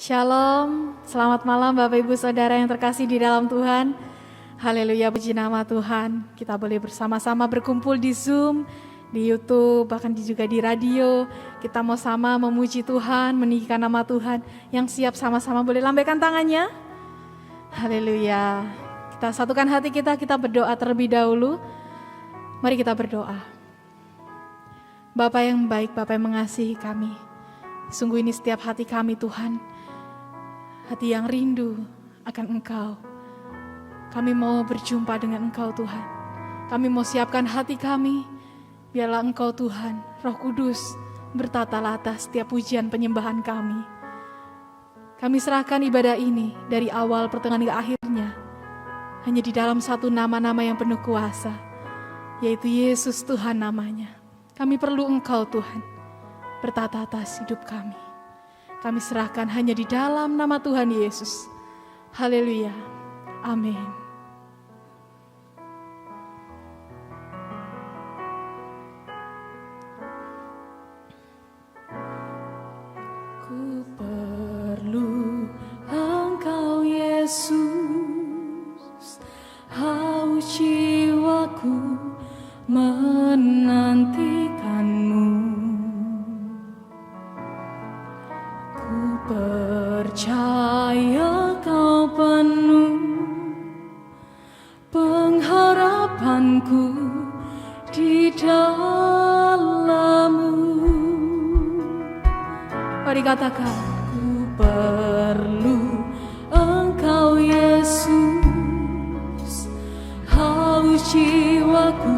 Shalom, selamat malam Bapak Ibu Saudara yang terkasih di dalam Tuhan. Haleluya, puji nama Tuhan. Kita boleh bersama-sama berkumpul di Zoom, di YouTube, bahkan juga di radio. Kita mau sama memuji Tuhan, meninggikan nama Tuhan. Yang siap sama-sama boleh lambaikan tangannya. Haleluya. Kita satukan hati kita berdoa terlebih dahulu. Mari kita berdoa. Bapa yang baik, Bapa yang mengasihi kami. Sungguh ini setiap hati kami Tuhan, hati yang rindu akan Engkau. Kami mau berjumpa dengan Engkau Tuhan. Kami mau siapkan hati kami, biarlah Engkau Tuhan, Roh Kudus, bertatalah atas setiap pujian penyembahan kami. Kami serahkan ibadah ini dari awal pertengahan hingga akhirnya, hanya di dalam satu nama-nama yang penuh kuasa, yaitu Yesus Tuhan namanya. Kami perlu Engkau Tuhan, bertata atas hidup kami. Kami serahkan hanya di dalam nama Tuhan Yesus. Haleluya. Amin. Ku perlu Engkau Yesus, haus jiwaku menantikanmu. Ku percaya Kau penuh pengharapanku di dalam-Mu. Mari katakan, ku perlu Engkau Yesus, haus jiwaku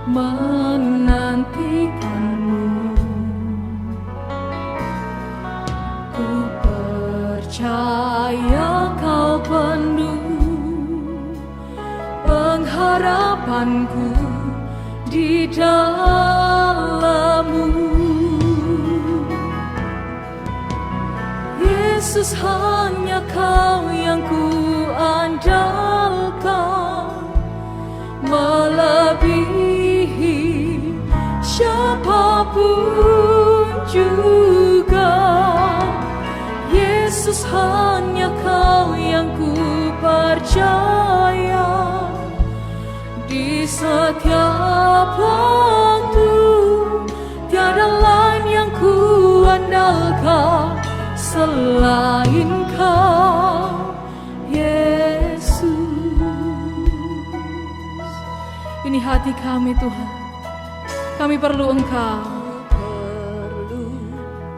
menantikanmu. Ku percaya Kau penuh pengharapanku di dalam-Mu. Yesus, hanya Kau yang ku andalkan, melebihi siapapun juga. Yesus, hanya Kau yang ku percaya, di setiap waktu tiada lain yang ku andalkan selain Kau, Yesus. Ini hati kami Tuhan, kami perlu Engkau,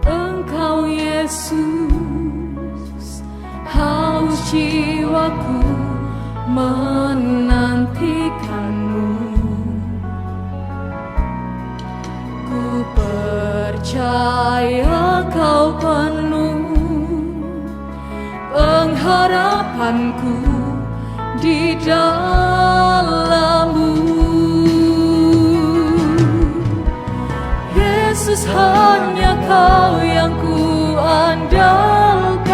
Engkau Yesus, haus jiwaku menantikanmu. Ku percaya Kau penuh pengharapanku di dalam-Mu. Yesus, hanya Kau yang ku andalkan,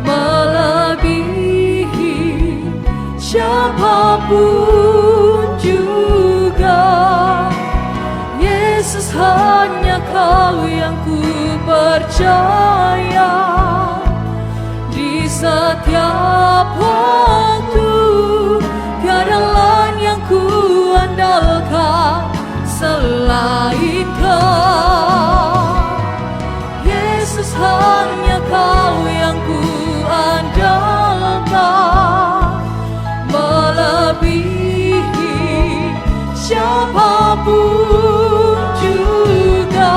melebihi siapapun juga. Yesus, hanya Kau yang ku percaya, di setiap waktu tiada lain yang ku andalkan selain Kau. Yesus, hanya Kau yang ku andalkan, melebihi siapapun juga.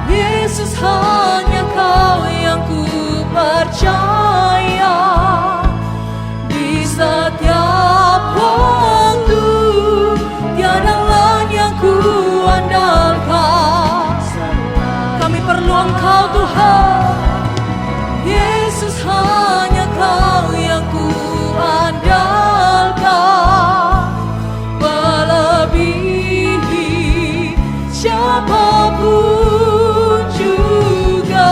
Yesus, hanya Kau yang ku percaya, di setiap waktu tiada lain yang ku andalkan. Kami perlu Engkau Tuhan. Yesus, hanya Kau yang ku andalkan, melebihi siapapun juga.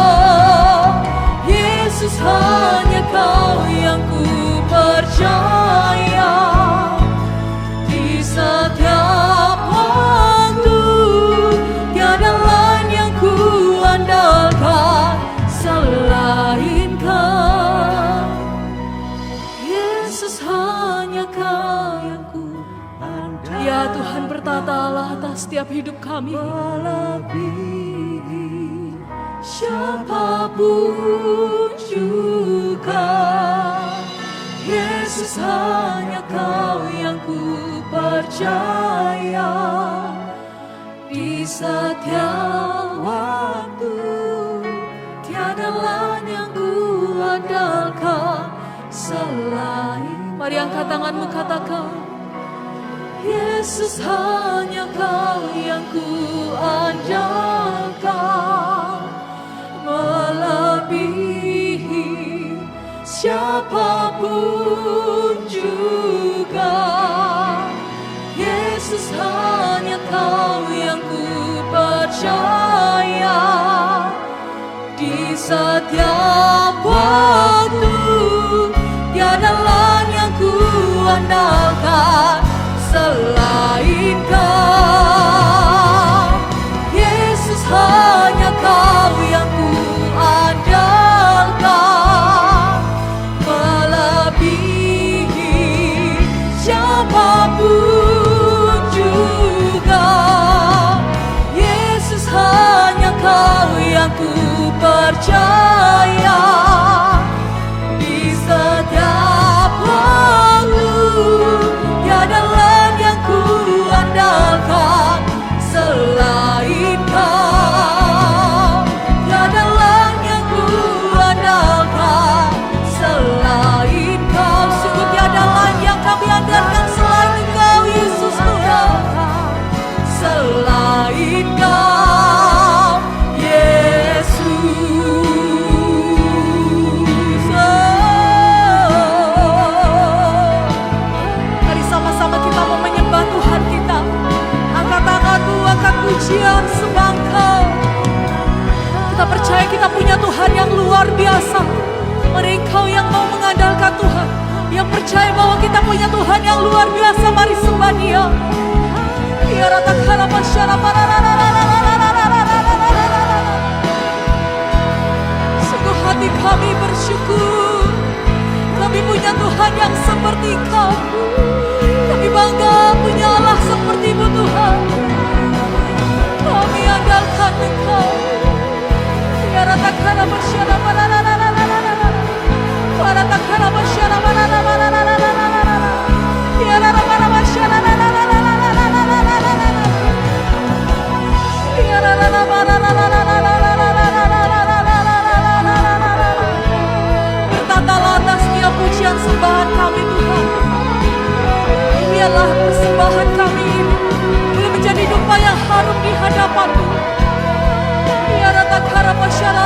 Yesus, hanya Kau yang ku percaya, di setiap waktu tiada lain yang ku andalkan setiap hidup kami. Melebihi siapapun juga, Yesus hanya Kau yang ku percaya. Di setiap waktu tiada lain yang ku andalkan selain. Mari angkat tanganmu, katakan, Yesus hanya Kau yang ku andalkan, melebihi siapapun juga. Yesus hanya Kau yang ku percaya. Di setiap waktu tiada lain yang ku andalkan selain Kau. Yesus hanya Kau yang ku andalkan, melebihi siapapun juga. Yesus hanya Kau yang ku percaya. Di setiap waktu tiada lain yang ku andalkan selain Kau. Tiada lain yang ku andalkan selain Kau. Sungguh tiada lain yang kami andalkan selain Engkau, Yesus Tuhan. Selain Kau, Yesus. mari sama-sama kita mau menyembah Tuhan kita. Angkat tanganmu, angkat pujian sembah Engkau. Kita percaya kita punya Tuhan yang luar biasa. Mari engkau yang mau mengandalkan Tuhan, yang percaya bahwa kita punya Tuhan yang luar biasa, mari sembah Dia. Ya ratakala masyara sungguh hati kami bersyukur. Kami punya Tuhan yang seperti Engkau. Kami bangga punya Allah seperti-Mu Tuhan. Kami andalkan Engkau. Ya ratakala masyara ratakala masyara ya ratakala masyara bertatalah atas setiap pujian sembahan kami Tuhan. Biarlah persembahan kami ini boleh menjadi dupa yang harum di hadapan-Mu. Ya ratakala masyara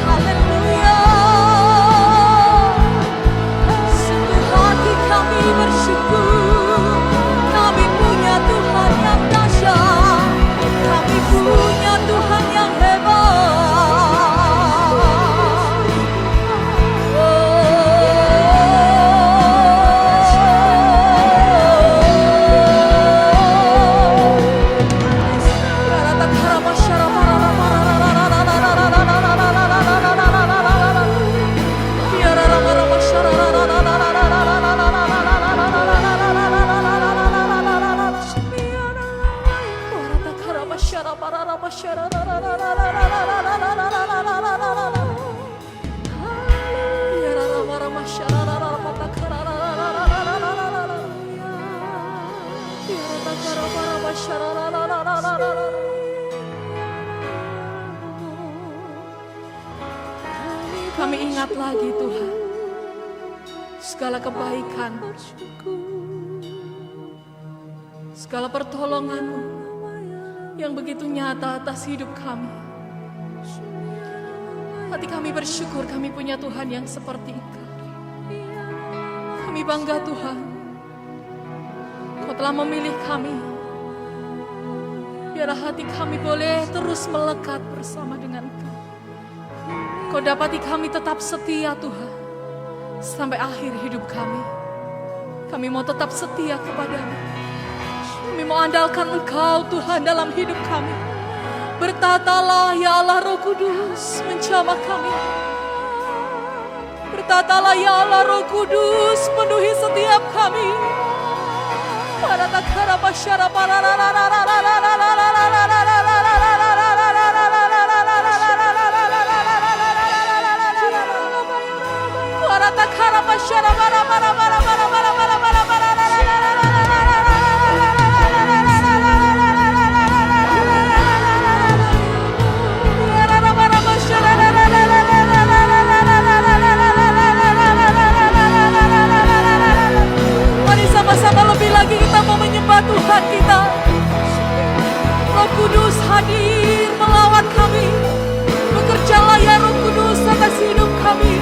Hallelujah. Kami ingat lagi Tuhan, segala kebaikan, segala pertolongan-Mu yang begitu nyata atas hidup kami. Hati kami bersyukur kami punya Tuhan yang seperti Engkau. Kami bangga Tuhan, Kau telah memilih kami. Biarlah hati kami boleh terus melekat bersama dengan Engkau. Kau dapati kami tetap setia Tuhan sampai akhir hidup kami. Kami mau tetap setia kepada-Mu. Kami mau andalkan Engkau Tuhan dalam hidup kami. Bertatalah ya Allah Roh Kudus menjamah kami. Bertatalah ya Allah Roh Kudus penuhi setiap kami. Para takara pasyara para takara pasyara mari sama-sama lebih lagi kita mau menyembah Tuhan kita. Roh Kudus hadir melawat kami. Bekerjalah ya Roh Kudus atas hidup kami.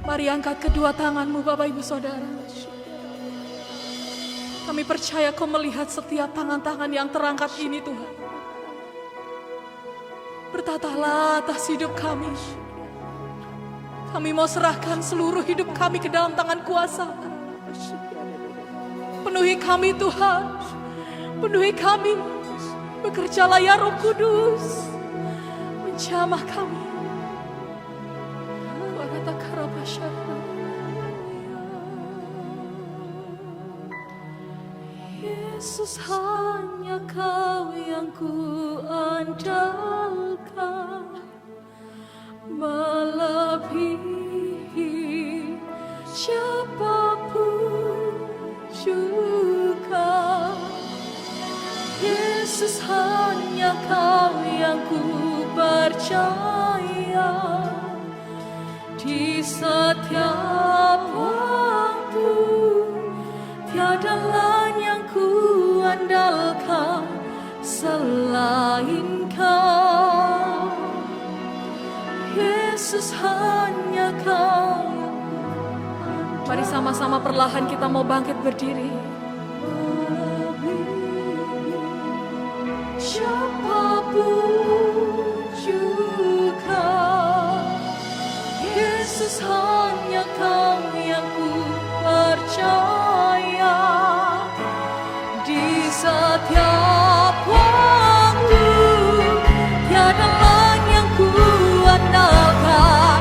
Mari angkat kedua tanganmu Bapak Ibu Saudara. Kami percaya Kau melihat setiap tangan-tangan yang terangkat ini Tuhan. Bertatalah atas hidup kami. Kami mau serahkan seluruh hidup kami ke dalam tangan kuasa. Penuhi kami Tuhan. Penuhi kami. Bekerjalah ya Roh Kudus. Menjamah kami. Yesus, hanya Kau yang ku andalkan, melebihi siapapun juga. Yesus, hanya Kau yang ku percaya. Di setiap waktu, tiada lain yang ku andalkan selain Kau. Yesus, hanya Kau. Mari sama-sama perlahan kita mau bangkit berdiri. Siapapun juga. Yesus, hanya Kau yang ku percaya. Di setiap waktu, tiada lain yang ku andalkan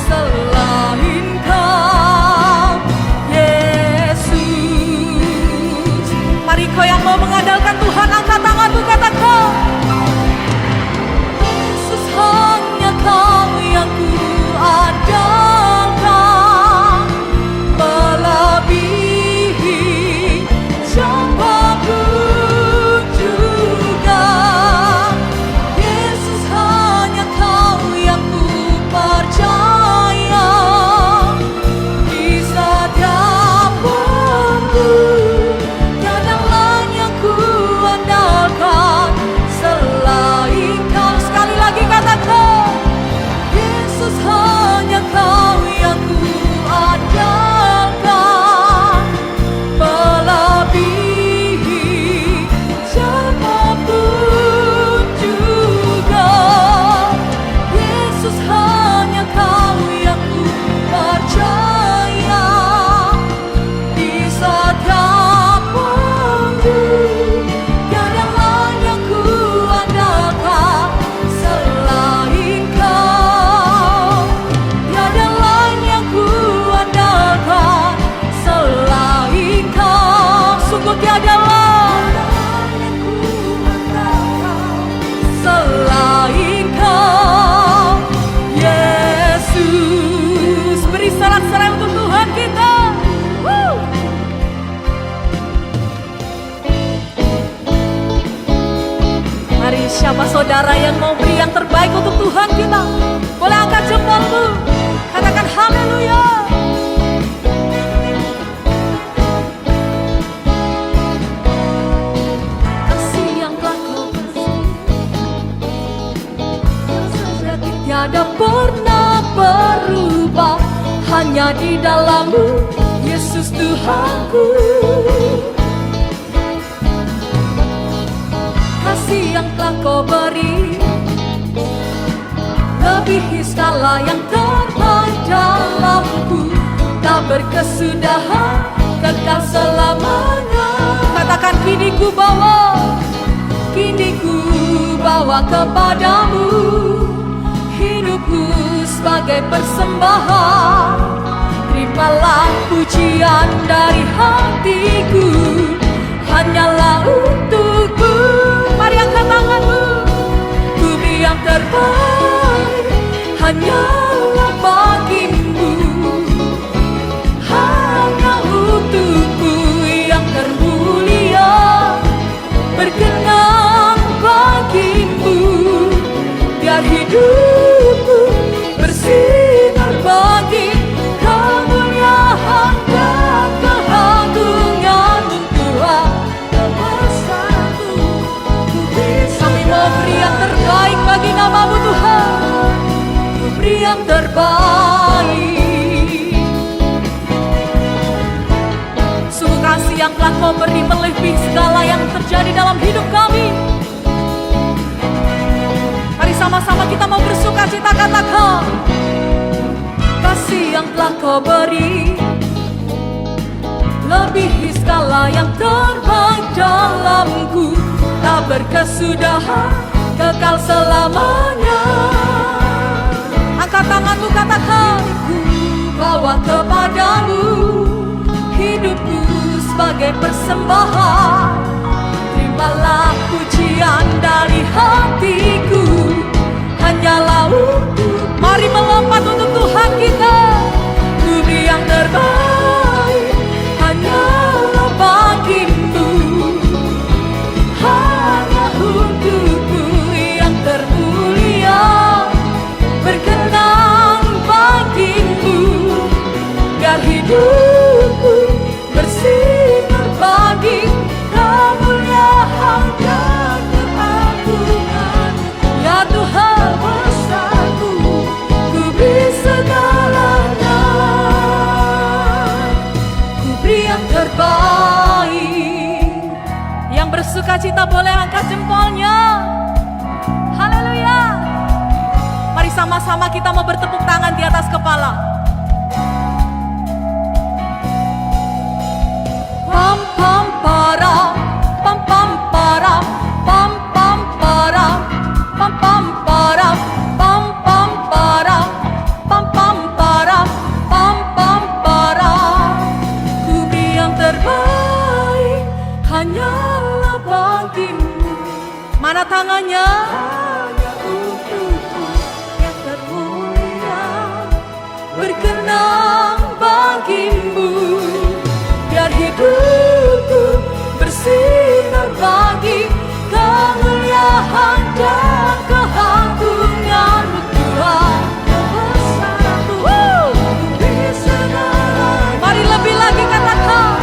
selain Kau, Yesus. Mari kau yang mau mengandalkan Tuhan, angkat tanganmu, katakan saudara yang mau beri yang terbaik untuk Tuhan kita, boleh angkat jempolmu, katakan haleluya. Kasih yang telah kau beri, yang sejati tiada pernah berubah, hanya di dalam-Mu Yesus Tuhanku. Kasih yang telah kau beri lebihi segala yang terbaik dalamku, tak berkesudahan, kekal selamanya. Katakan kini ku bawa kepadamu hidupku sebagai persembahan. Terimalah pujian dari hatiku, hanyalah untukmu. Mari angkat tanganmu, ku beri yang terbaik, hanyalah bagimu, hanya untukmu yang termulia, berkenan bagimu. Biar hidupku bersinar bagi kemuliaan dan keagungan Tuhan. Kami mau beri yang terbaik bagi nama-Mu Tuhan, ku beri yang terbaik. Sungguh kasih yang telah Kau beri melebihi segala yang terjadi dalam hidup kami. Mari sama-sama kita mau bersuka cita, katakan kasih yang telah Kau beri lebihi segala yang terbaik dalamku, tak berkesudahan, kekal selamanya. Angkat tanganmu, katakan ku bawa kepadamu hidupku sebagai persembahan. Terimalah pujian dari hatiku, hanyalah untuk. Mari melompat untuk Tuhan kita, ku beri yang terbaik, hanyalah bagimu, hanya untukmu yang termulia, berkenan bagimu. Biar hidupku bersinar bagi kemuliaan dan keagungan. Ya Tuhan besaku, ku beri segalanya, ku beri yang terbaik. Yang bersuka cita boleh angkat jempolnya. Haleluya. Mari sama-sama kita mau bertepuk tangan di atas kepala. Pam pam para, pam pam para, pam pam para, pam pam para, pam pam para, pam pam para, pam pam para. Ku beri yang terbaik, hanyalah bagimu. Mana tangannya? Hanya untukmu yang termulia, berkenan bagimu. Biar hidupku bersinar bagi kemuliaan dan keagungan Tuhan. Mari lebih lagi katakan,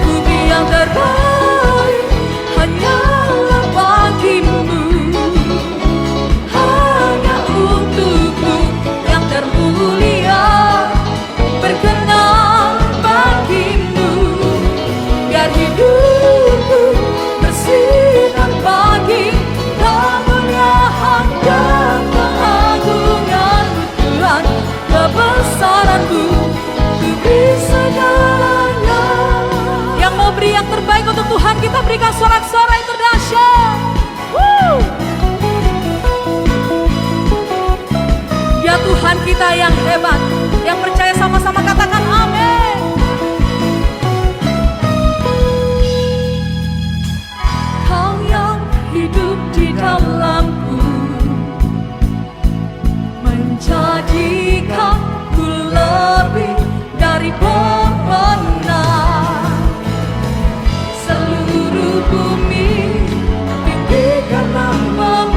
ku beri yang terbaik, hanyalah bagimu, hanya untukmu yang termulia, berkenan bagimu. Biar hidupku bersinar bagi kemuliaan dan keagungan Tuhan. Kebesaran-Mu, ku beri segalanya. Yang mau beri yang terbaik untuk Tuhan, kita berikan sorak-sorai yang terdahsyat. Ya Tuhan kita yang hebat, yang percaya sama-sama katakan amin. Kau yang hidup di dalamku, menjadikanku lebih dari pemenang. Seluruh bumi tinggikan nama-Mu.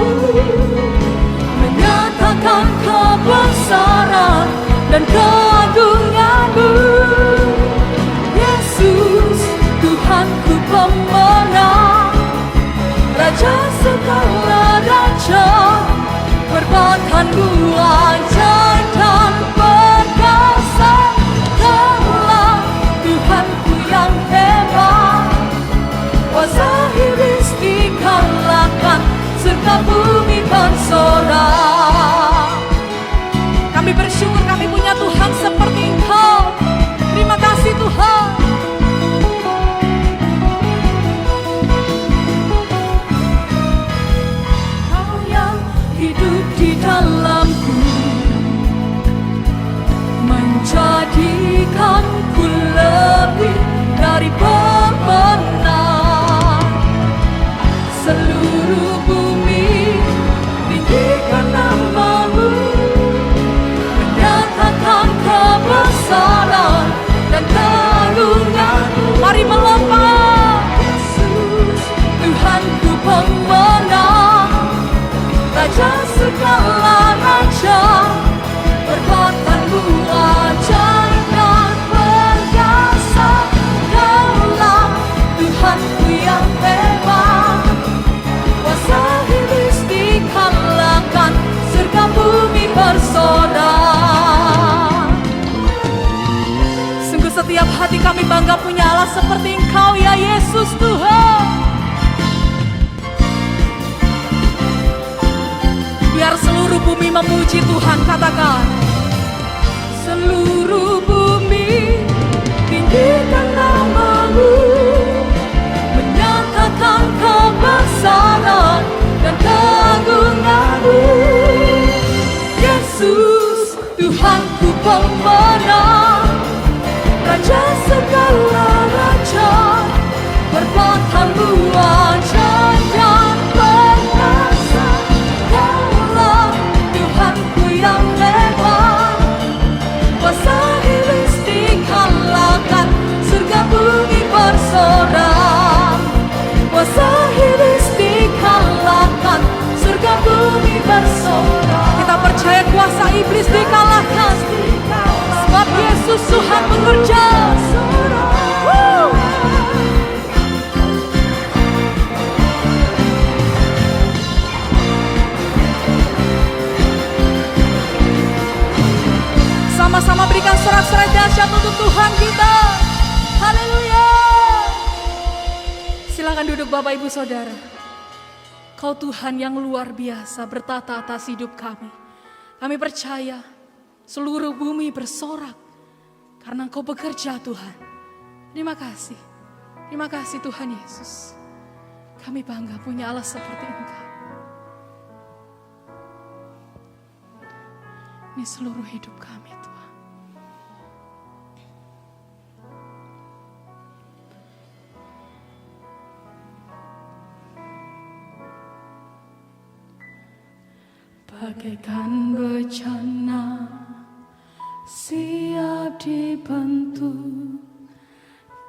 hidup di dalamku, menjadikanku lebih dari pemenang. Seluruh bumi tinggikan nama-Mu, menyatakan kebesaran dan karunia-Mu. Mari melompat. Yesus, Tuhanku pemenang, Raja segala raja, perbuatan-Mu ajaib dan perkasa. Daulah Tuhanku yang hebat, kuasa iblis dikalahkan, surga bumi bersorak. Sungguh setiap hati kami bangga punya Allah seperti Engkau ya Yesus Tuhan. Biar seluruh bumi memuji Tuhan, katakan. Seluruh bumi tinggikan nama-Mu, menyatakan kebesaran dan keagungan-Mu. Yesus, Tuhanku pemenang, Raja segala raja, perbuatan-Mu ajaib dan perkasa. Daulah Tuhanku yang hebat, kuasa iblis dikalahkan, surga bumi bersorak. Kuasa iblis dikalahkan, surga bumi bersorak. Kita percaya kuasa iblis dikalahkan, sebab Yesus Tuhan bekerja. Sama-sama berikan sorak-sorai dahsyat untuk Tuhan kita. Haleluya. Silakan duduk Bapak Ibu Saudara. Kau Tuhan yang luar biasa bertata atas hidup kami. Kami percaya seluruh bumi bersorak karena Engkau bekerja Tuhan. Terima kasih. Terima kasih Tuhan Yesus. Kami bangga punya Allah seperti Engkau. Ini seluruh hidup kami Tuhan. Bagaikan bencana siap dibentuk,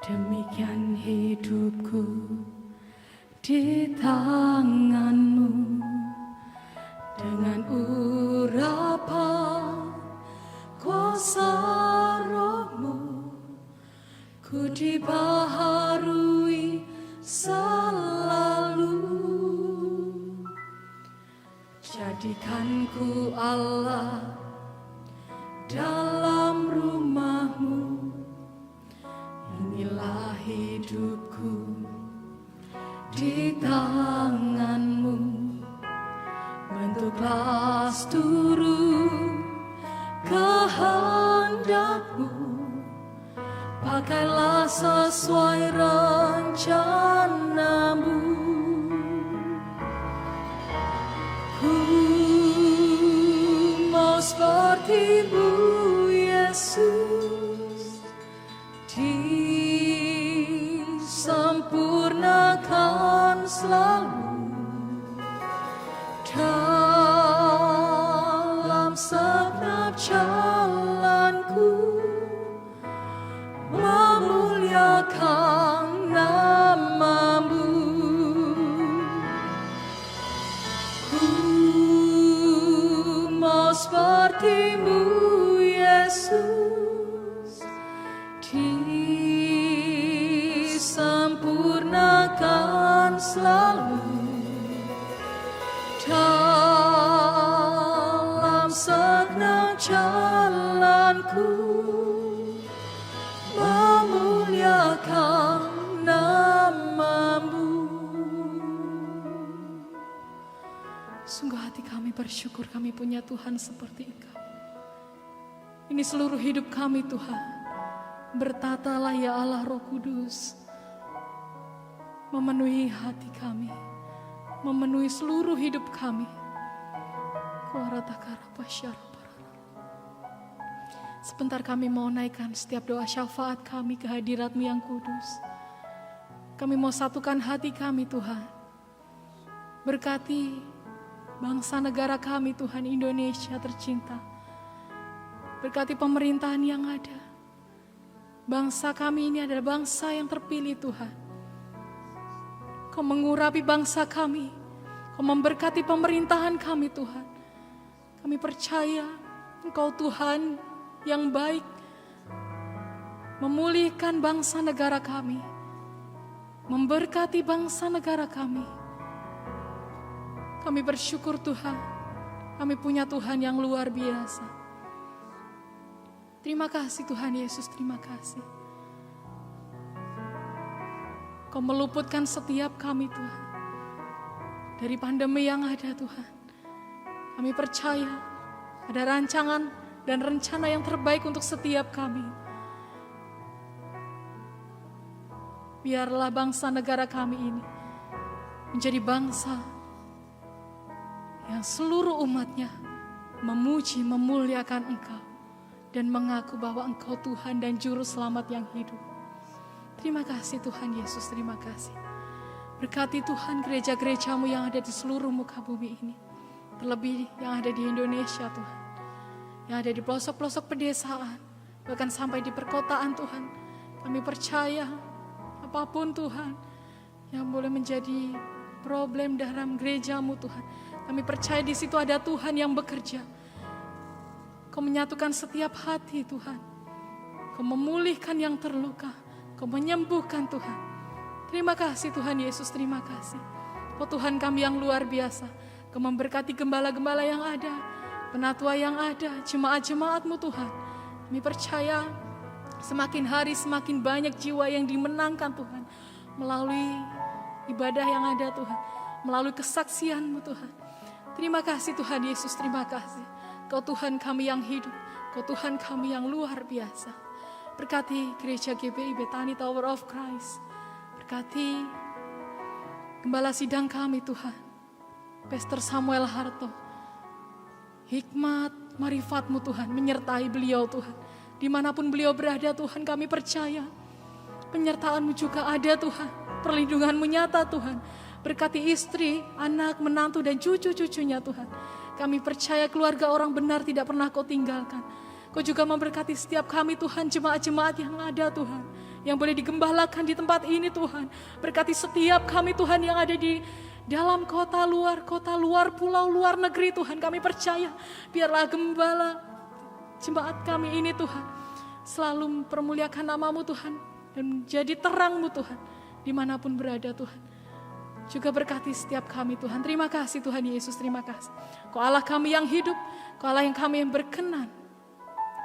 demikian hidupku di tangan-Mu. Dengan urapan kuasa Roh-Mu, ku dibaharui selalu. Jadikanku Allah dalam rumah-Mu, inilah hidupku di tangan-Mu. Bentuklah seluruh kehendak-Mu, pakailah sesuai rencana-Mu. Ku mau seperti-Mu Yesus, disempurnakan selalu dalam segenap jalanku, memuliakan nama-Mu. Seperti-Mu Yesus, disempurnakan selalu dalam segenap jalanku, memuliakan nama-Mu. Sungguh hati kami bersyukur kami punya Tuhan seperti Engkau. Ini seluruh hidup kami Tuhan. Bertatalah ya Allah Roh Kudus. Memenuhi hati kami. Memenuhi seluruh hidup kami. Sebentar kami mau naikkan setiap doa syafaat kami ke hadirat-Mu yang kudus. Kami mau satukan hati kami Tuhan. Berkati bangsa negara kami Tuhan, Indonesia tercinta. Berkati pemerintahan yang ada. Bangsa kami ini adalah bangsa yang terpilih Tuhan. Kau mengurapi bangsa kami. Kau memberkati pemerintahan kami Tuhan. Kami percaya Engkau Tuhan yang baik, memulihkan bangsa negara kami, memberkati bangsa negara kami. Kami bersyukur Tuhan, kami punya Tuhan yang luar biasa. Terima kasih Tuhan Yesus, terima kasih. Kau meluputkan setiap kami Tuhan, dari pandemi yang ada Tuhan. Kami percaya ada rancangan dan rencana yang terbaik untuk setiap kami. Biarlah bangsa negara kami ini menjadi bangsa yang seluruh umatnya memuji, memuliakan Engkau dan mengaku bahwa Engkau Tuhan dan Juru Selamat yang hidup. Terima kasih Tuhan Yesus, terima kasih. Berkati Tuhan gereja-gereja-Mu yang ada di seluruh muka bumi ini. Terlebih yang ada di Indonesia Tuhan, yang ada di pelosok-pelosok pedesaan, bahkan sampai di perkotaan Tuhan. Kami percaya apapun Tuhan yang boleh menjadi problem dalam gereja-Mu Tuhan, kami percaya di situ ada Tuhan yang bekerja. Kau menyatukan setiap hati Tuhan. Kau memulihkan yang terluka. Kau menyembuhkan Tuhan. Terima kasih Tuhan Yesus, terima kasih. Kau Tuhan kami yang luar biasa. Kau memberkati gembala-gembala yang ada, penatua yang ada, jemaat-jemaat-Mu Tuhan. Kami percaya semakin hari semakin banyak jiwa yang dimenangkan Tuhan, melalui ibadah yang ada Tuhan, melalui kesaksian-Mu Tuhan. Terima kasih Tuhan Yesus, terima kasih. Kau Tuhan kami yang hidup, Kau Tuhan kami yang luar biasa. Berkati gereja GBI Bethany Tower of Christ. Berkati gembala sidang kami Tuhan, Pastor Samuel Harto. Hikmat, marifat-Mu Tuhan menyertai beliau Tuhan. Dimanapun beliau berada Tuhan, kami percaya penyertaan-Mu juga ada Tuhan. Perlindungan-Mu nyata Tuhan. Berkati istri, anak, menantu dan cucu-cucunya Tuhan. Kami percaya keluarga orang benar tidak pernah Kau tinggalkan. Kau juga memberkati setiap kami Tuhan, jemaat-jemaat yang ada Tuhan, yang boleh digembalakan di tempat ini Tuhan. Berkati setiap kami Tuhan yang ada di dalam kota, luar pulau, luar negeri Tuhan. Kami percaya biarlah gembala jemaat kami ini Tuhan selalu mempermuliakan nama-Mu Tuhan dan menjadi terang-Mu Tuhan dimanapun berada Tuhan. Juga berkati setiap kami Tuhan. Terima kasih Tuhan Yesus, terima kasih. Kau Allah kami yang hidup, Kau Allah yang kami yang berkenan.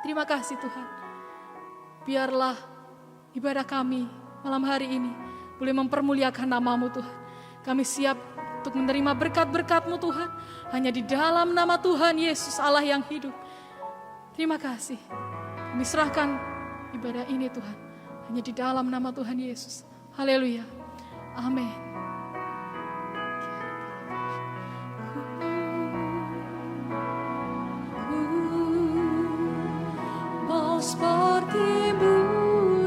Terima kasih Tuhan. Biarlah ibadah kami malam hari ini boleh mempermuliakan nama-Mu Tuhan. Kami siap untuk menerima berkat-berkat-Mu Tuhan, hanya di dalam nama Tuhan Yesus Allah yang hidup. Terima kasih. Kami serahkan ibadah ini Tuhan, hanya di dalam nama Tuhan Yesus. Haleluya. Amin. Seperti-Mu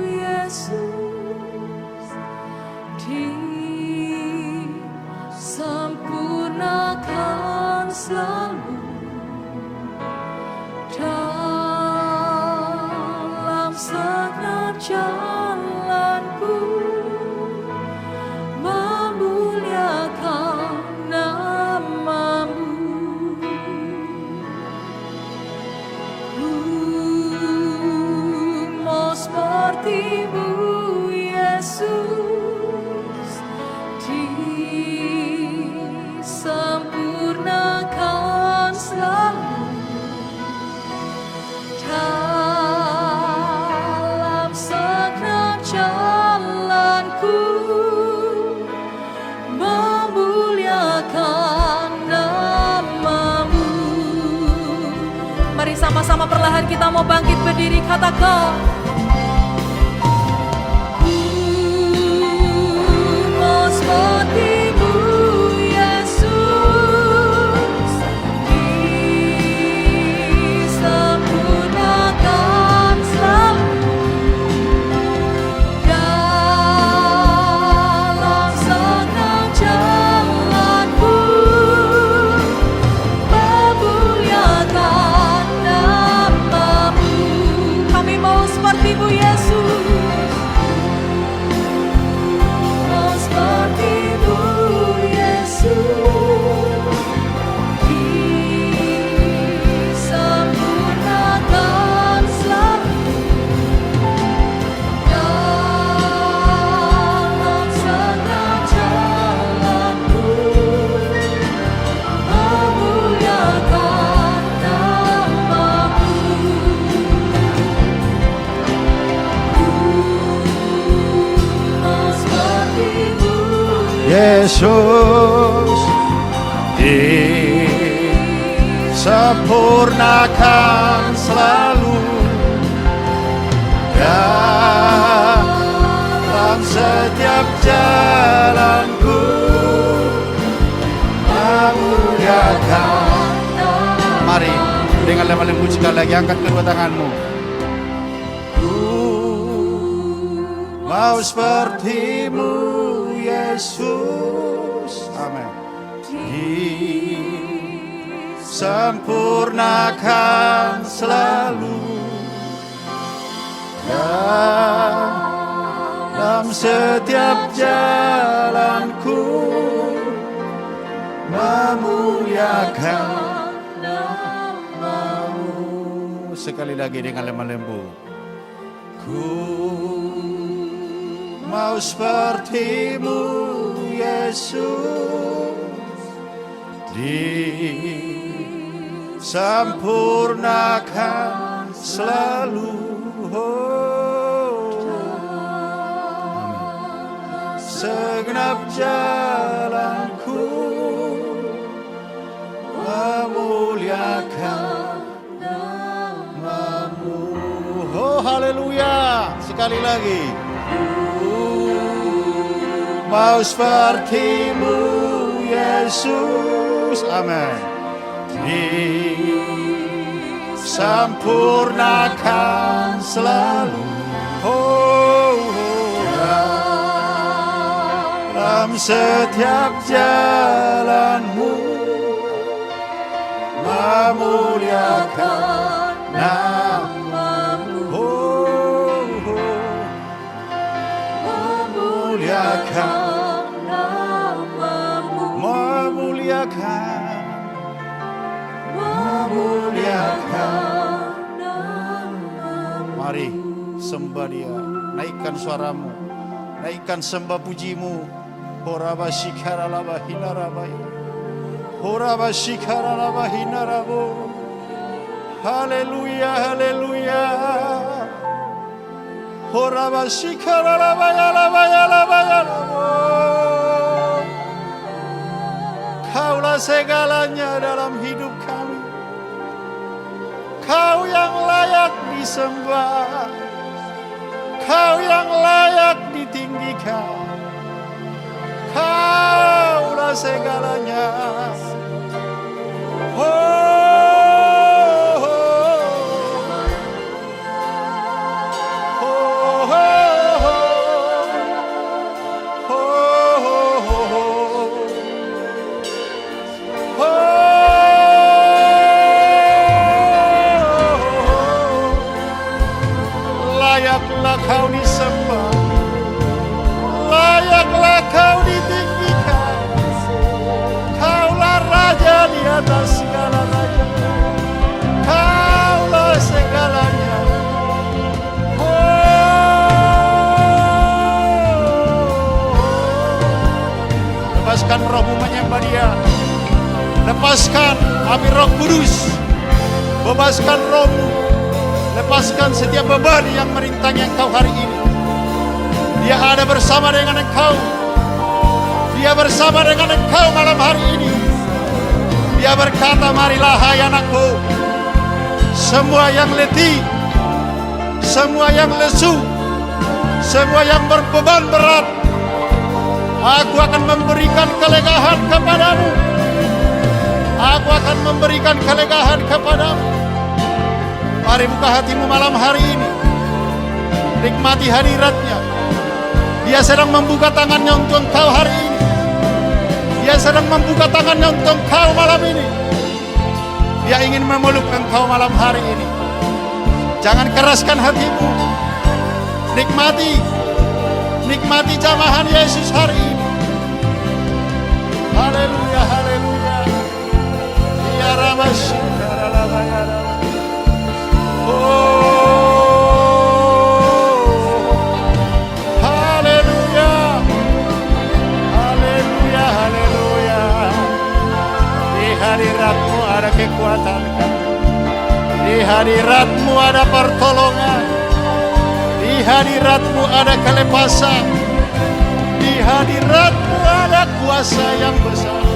Yesus, disempurnakan selalu dalam segenap jalanku, memuliakan nama-Mu. Seperti-Mu Yesus, disempurnakan selalu dalam segenap jalanku, memuliakan nama-Mu. Mari sama-sama perlahan kita mau bangkit berdiri, katakan. Seperti-Mu Yesus, disempurnakan selalu dalam segenap jalanku, memuliakan nama-Mu. Mari sama-sama perlahan kita mau bangkit berdiri, katakan. Seperti-Mu Yesus, disempurnakan selalu dalam segenap jalanku, memuliakan nama-Mu. Mari sama-sama perlahan kita mau bangkit berdiri, katakan. Seperti-Mu Yesus disempurnakan selalu dalam setiap jalanku, memuliakan. Mari dengan lemah lembut sekali lagi angkat kedua tanganmu. Mau sepertimu Yesus, amin. Disempurnakan selalu dalam setiap jalanku, memuliakan namamu. Sekali lagi dengan lemah lembut. Ku mau sepertimu Yesus, disempurnakan selalu. Segenap jalanku, memuliakan namamu. Oh haleluya. Sekali lagi. Mau sepertimu Yesus, amin. Disempurnakan selalu. Dalam setiap jalanmu, memuliakan namamu. Memuliakan namamu. Memuliakan namamu. Mari sembah Dia, naikkan suaramu, naikkan sembah pujimu. Horaba shikara laba hinarabai, horaba shikara laba hinarabo. Haleluya, haleluya. Horaba shikara laba yalaba yalaba yalabo. Kaulah segalanya dalam hidup kami. Kau yang layak disembah, Kau yang layak ditinggikan. Kaulah segalanya. Oh, oh, oh, oh, layaklah Kau disembah, layaklah Kau ditinggikan. Kaulah Raja di atas segala raja, Kaulah segalanya. Lepaskan rohmu menyembah Dia. Lepaskan api Roh Kudus. Bebaskan rohmu. Lepaskan setiap beban yang merintangi engkau hari ini. Dia ada bersama dengan engkau. Dia bersama dengan engkau malam hari ini. Dia berkata, marilah hai anakku, semua yang letih, semua yang lesu, semua yang berbeban berat, aku akan memberikan kelegaan kepadamu. Aku akan memberikan kelegaan kepadamu. Mari buka hatimu malam hari ini. Nikmati hadiratnya. Dia sedang membuka tangannya untuk engkau hari ini. Dia sedang membuka tangannya untuk engkau malam ini. Dia ingin memeluk engkau malam hari ini. Jangan keraskan hatimu. Nikmati. Nikmati jamahan Yesus hari ini. Haleluya, haleluya. Ya Rabbana, haleluya, haleluya, haleluya. Di hadirat-Mu ada kekuatan, di hadirat-Mu ada pertolongan, di hadirat-Mu ada kelepasan, Di hadirat-Mu ada kuasa yang besar.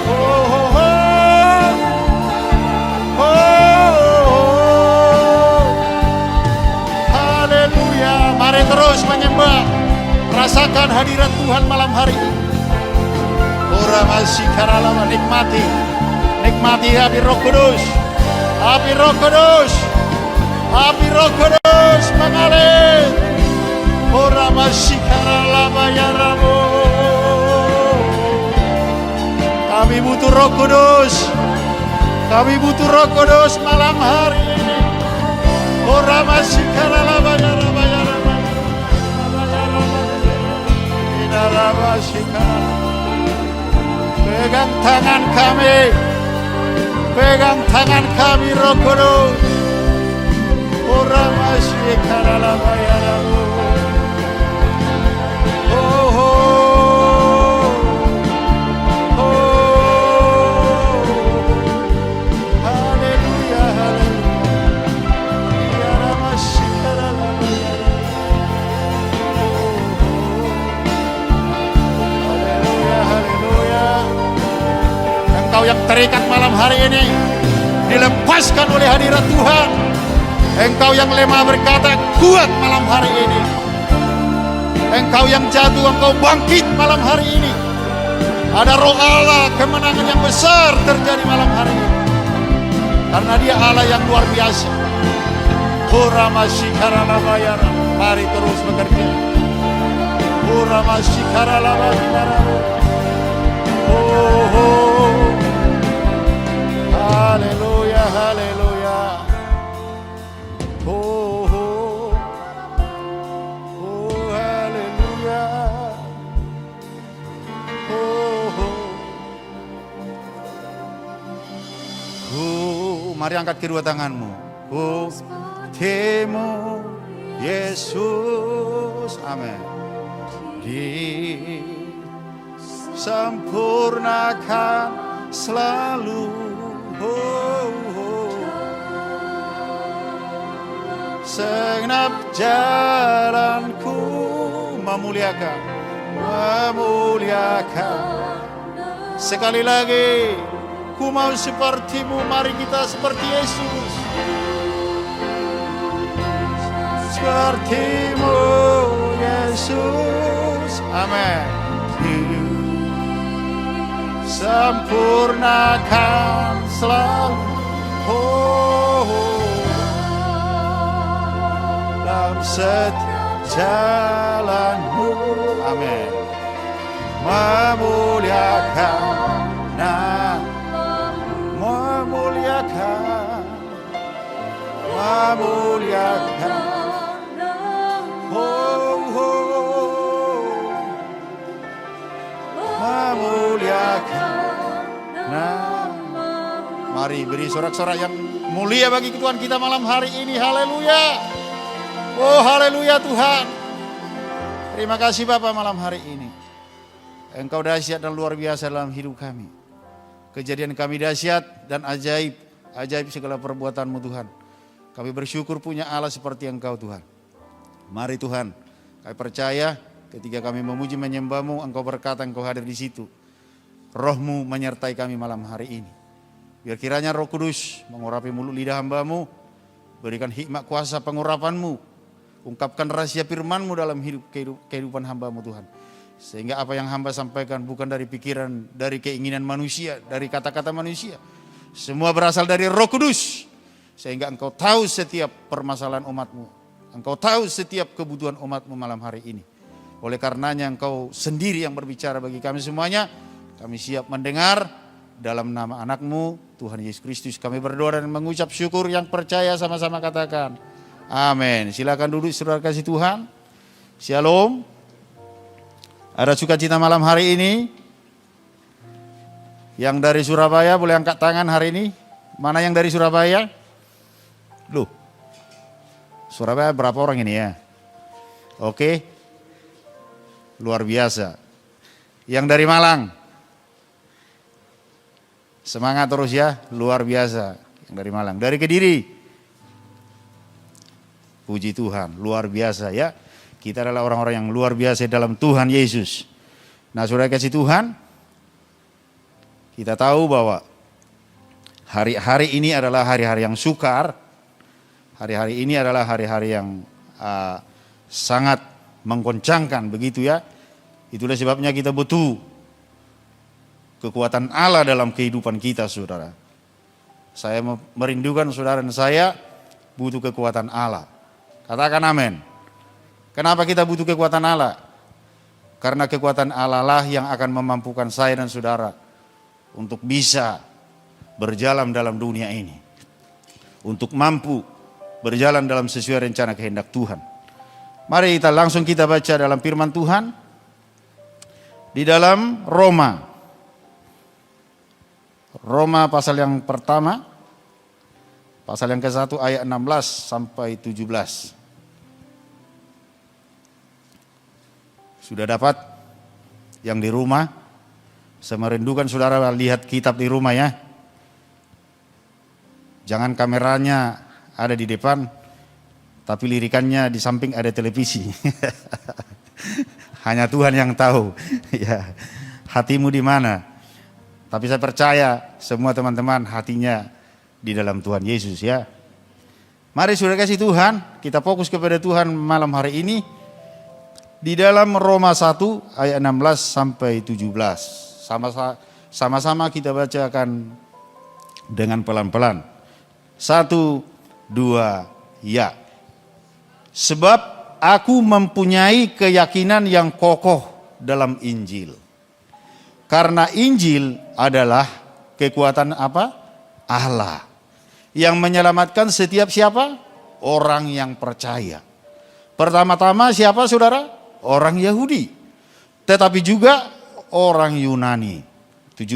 Oh, oh, oh. Oh, oh. Haleluya. Mari terus menyembah. Rasakan hadirat Tuhan malam hari ini. Ora masih karalama, nikmati. Nikmati api Roh Kudus. Api Roh Kudus. Api Roh Kudus mengalir. Ora masih karalama ya Rabu. Kami butuh Roh Kudus. Kami butuh Roh Kudus malam hari ini. Ora masih karalama ya Rabu ya Rabu. Ora masih karalama. Pegang tangan kami. Pegang tangan kami Roh Kudus. Ora masih karalama ya Rabu. Oh, oh, oh. Haleluya, haleluya. Ya masih karalama ya Rabu. Haleluya, haleluya. Engkau yang terikat malam hari ini dilepaskan oleh hadirat Tuhan. Engkau yang lemah berkata kuat malam hari ini. Engkau yang jatuh, engkau bangkit malam hari ini. Ada Roh Allah, kemenangan yang besar terjadi malam hari ini. Karena Dia Allah yang luar biasa. Ora masih karalama ya Rabb. Mari terus bekerja. Ora masih karalama ya Rabb. Oh, oh. Haleluya, haleluya. Oh, oh. Oh, haleluya. Oh, oh. Oh, mari angkat kedua tanganmu. Oh, temu Yesus. Amin. Disempurnakan selalu. Oh, oh. Segenap jalanku memuliakan, memuliakan. Sekali lagi, ku mau seperti-Mu, mari kita seperti Yesus. Seperti-Mu, Yesus. Amin. Sempurnakan selalu. Oh, dalam setiap jalanmu. Amin. Memuliakan, memuliakan, memuliakan. Oh, oh, memuliakan. Mari beri sorak-sorak yang mulia bagi Tuhan kita malam hari ini. Haleluya. Oh, haleluya Tuhan. Terima kasih Bapa malam hari ini. Engkau dahsyat dan luar biasa dalam hidup kami. Kejadian kami dahsyat dan ajaib. Ajaib segala perbuatan-Mu Tuhan. Kami bersyukur punya Allah seperti Engkau Tuhan. Mari Tuhan, kami percaya ketika kami memuji menyembah-Mu, Engkau berkata Engkau hadir di situ. Roh-Mu menyertai kami malam hari ini. Biar kiranya Roh Kudus mengurapi mulut lidah hamba-Mu. Berikan hikmat kuasa pengurapan-Mu. Ungkapkan rahasia firman-Mu dalam kehidupan hamba-Mu Tuhan. Sehingga apa yang hamba sampaikan bukan dari pikiran, dari keinginan manusia, dari kata-kata manusia. Semua berasal dari Roh Kudus. Sehingga Engkau tahu setiap permasalahan umat-Mu. Engkau tahu setiap kebutuhan umat-Mu malam hari ini. Oleh karenanya Engkau sendiri yang berbicara bagi kami semuanya. Kami siap mendengar dalam nama anak-Mu, Tuhan Yesus Kristus. Kami berdoa dan mengucap syukur, yang percaya sama-sama katakan amin. Silakan duduk saudara kasih Tuhan. Shalom. Ada sukacita malam hari ini. Yang dari Surabaya boleh angkat tangan hari ini. Mana yang dari Surabaya? Loh, Surabaya berapa orang ini ya? Oke, luar biasa. Yang dari Malang, semangat terus ya, luar biasa. Yang dari Malang, dari Kediri, puji Tuhan, luar biasa ya. Kita adalah orang-orang yang luar biasa dalam Tuhan Yesus. Nah, saudara kasih Tuhan, kita tahu bahwa hari-hari ini adalah hari-hari yang sukar. Hari-hari ini adalah hari-hari yang sangat menggoncangkan, begitu ya. Itulah sebabnya kita butuh kekuatan Allah dalam kehidupan kita, saudara. Saya merindukan saudara dan saya butuh kekuatan Allah. Katakan amin. Kenapa kita butuh kekuatan Allah? Karena kekuatan Allah lah yang akan memampukan saya dan saudara untuk bisa berjalan dalam dunia ini. Untuk mampu berjalan dalam sesuai rencana kehendak Tuhan. Mari kita langsung baca dalam firman Tuhan. Di dalam Roma pasal yang pertama, pasal yang ke-1 ayat 16 sampai 17. Sudah dapat yang di rumah? Saya merindukan saudara lihat kitab di rumah ya. Jangan kameranya ada di depan, tapi lirikannya di samping ada televisi. Hanya Tuhan yang tahu. Ya, hatimu di mana? Tapi saya percaya semua teman-teman hatinya di dalam Tuhan Yesus ya. Mari saudara kasih Tuhan, kita fokus kepada Tuhan malam hari ini. Di dalam Roma 1 ayat 16 sampai 17. Sama-sama kita bacakan dengan pelan-pelan. 1, 2, ya. Sebab aku mempunyai keyakinan yang kokoh dalam Injil. Karena Injil adalah kekuatan apa? Allah. Yang menyelamatkan setiap siapa? Orang yang percaya. Pertama-tama siapa saudara? Orang Yahudi. Tetapi juga orang Yunani. 17.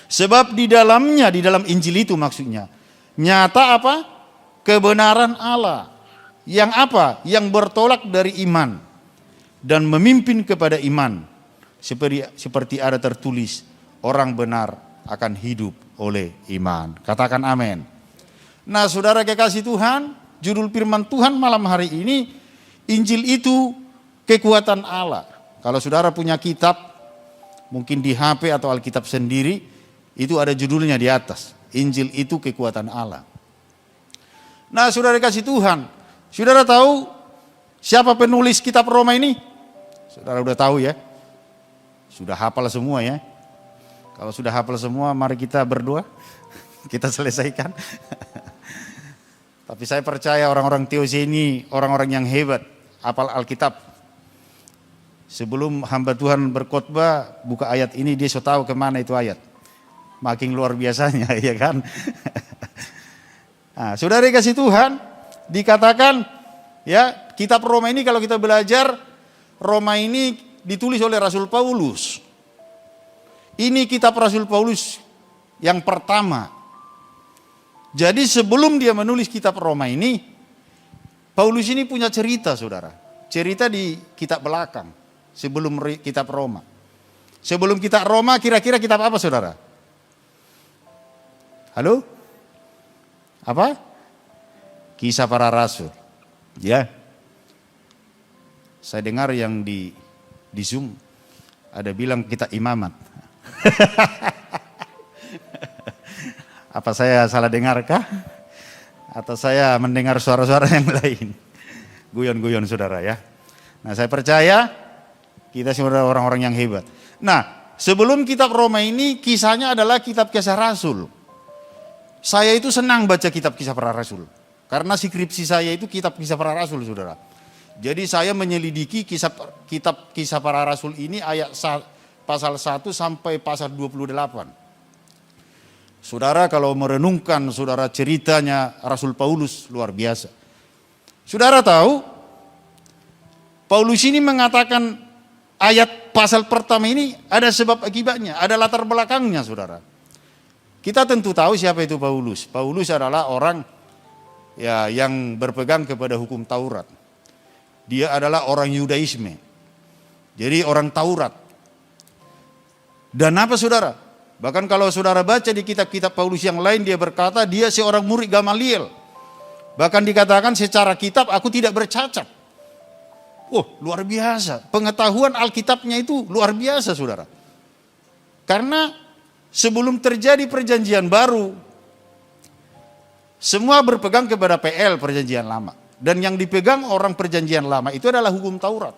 Sebab di dalamnya, di dalam Injil itu maksudnya, nyata apa? Kebenaran Allah. Yang apa? Yang bertolak dari iman. Dan memimpin kepada iman. Seperti ada tertulis, orang benar akan hidup oleh iman. Katakan amin. Nah saudara kekasih Tuhan, judul firman Tuhan malam hari ini, Injil itu kekuatan Allah. Kalau saudara punya kitab, mungkin di HP atau Alkitab sendiri, itu ada judulnya di atas. Injil itu kekuatan Allah. Nah saudara kasih Tuhan, saudara tahu siapa penulis kitab Roma ini? Saudara udah tahu ya? Sudah hafal semua ya? Kalau sudah hafal semua, mari kita berdoa. Kita selesaikan. Tapi saya percaya orang-orang teologi ini orang-orang yang hebat, hafal Alkitab. Sebelum hamba Tuhan berkhotbah, buka ayat ini, dia sudah tahu kemana itu ayat. Makin luar biasanya, ya kan? Nah, saudara kasih Tuhan, dikatakan, ya kitab Roma ini kalau kita belajar, Roma ini ditulis oleh Rasul Paulus. Ini kitab Rasul Paulus yang pertama. Jadi sebelum dia menulis kitab Roma ini, Paulus ini punya cerita saudara. Cerita di kitab belakang, sebelum kitab Roma. Sebelum kitab Roma kira-kira kitab apa saudara? Halo? Apa? Kisah para Rasul. Ya. Saya dengar yang di Zoom ada bilang kita imamat. Apa saya salah dengarkah? Atau saya mendengar suara-suara yang lain? Guyon-guyon saudara ya. Nah saya percaya kita semua orang-orang yang hebat. Nah sebelum kitab Roma ini kisahnya adalah kitab Kisah Rasul. Saya itu senang baca kitab Kisah para Rasul. Karena skripsi saya itu kitab Kisah para Rasul saudara. Jadi saya menyelidiki kitab Kisah para Rasul ini ayat pasal 1 sampai pasal 28. Saudara kalau merenungkan saudara ceritanya Rasul Paulus luar biasa. Saudara tahu Paulus ini mengatakan ayat pasal pertama ini ada sebab akibatnya, ada latar belakangnya saudara. Kita tentu tahu siapa itu Paulus. Paulus adalah orang ya yang berpegang kepada hukum Taurat. Dia adalah orang Yudaisme. Jadi orang Taurat. Dan apa saudara? Bahkan kalau saudara baca di kitab-kitab Paulus yang lain, dia berkata dia seorang murid Gamaliel. Bahkan dikatakan secara kitab aku tidak bercacat. Oh, luar biasa. Pengetahuan Alkitabnya itu luar biasa, saudara. Karena sebelum terjadi perjanjian baru, semua berpegang kepada PL, perjanjian lama. Dan yang dipegang orang perjanjian lama itu adalah hukum Taurat.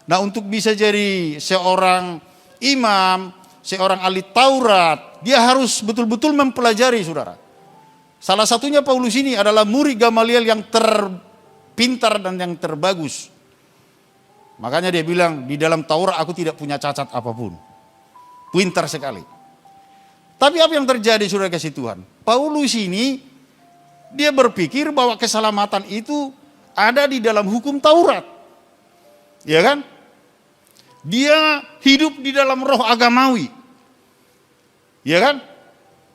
Nah, untuk bisa jadi seorang imam, seorang ahli Taurat, dia harus betul-betul mempelajari, saudara. Salah satunya Paulus ini adalah murid Gamaliel yang terpintar dan yang terbagus. Makanya dia bilang, di dalam Taurat aku tidak punya cacat apapun. Pintar sekali. Tapi apa yang terjadi, saudara kasih Tuhan? Paulus ini, dia berpikir bahwa keselamatan itu ada di dalam hukum Taurat. Ya kan? Dia hidup di dalam roh agamawi. Ya kan?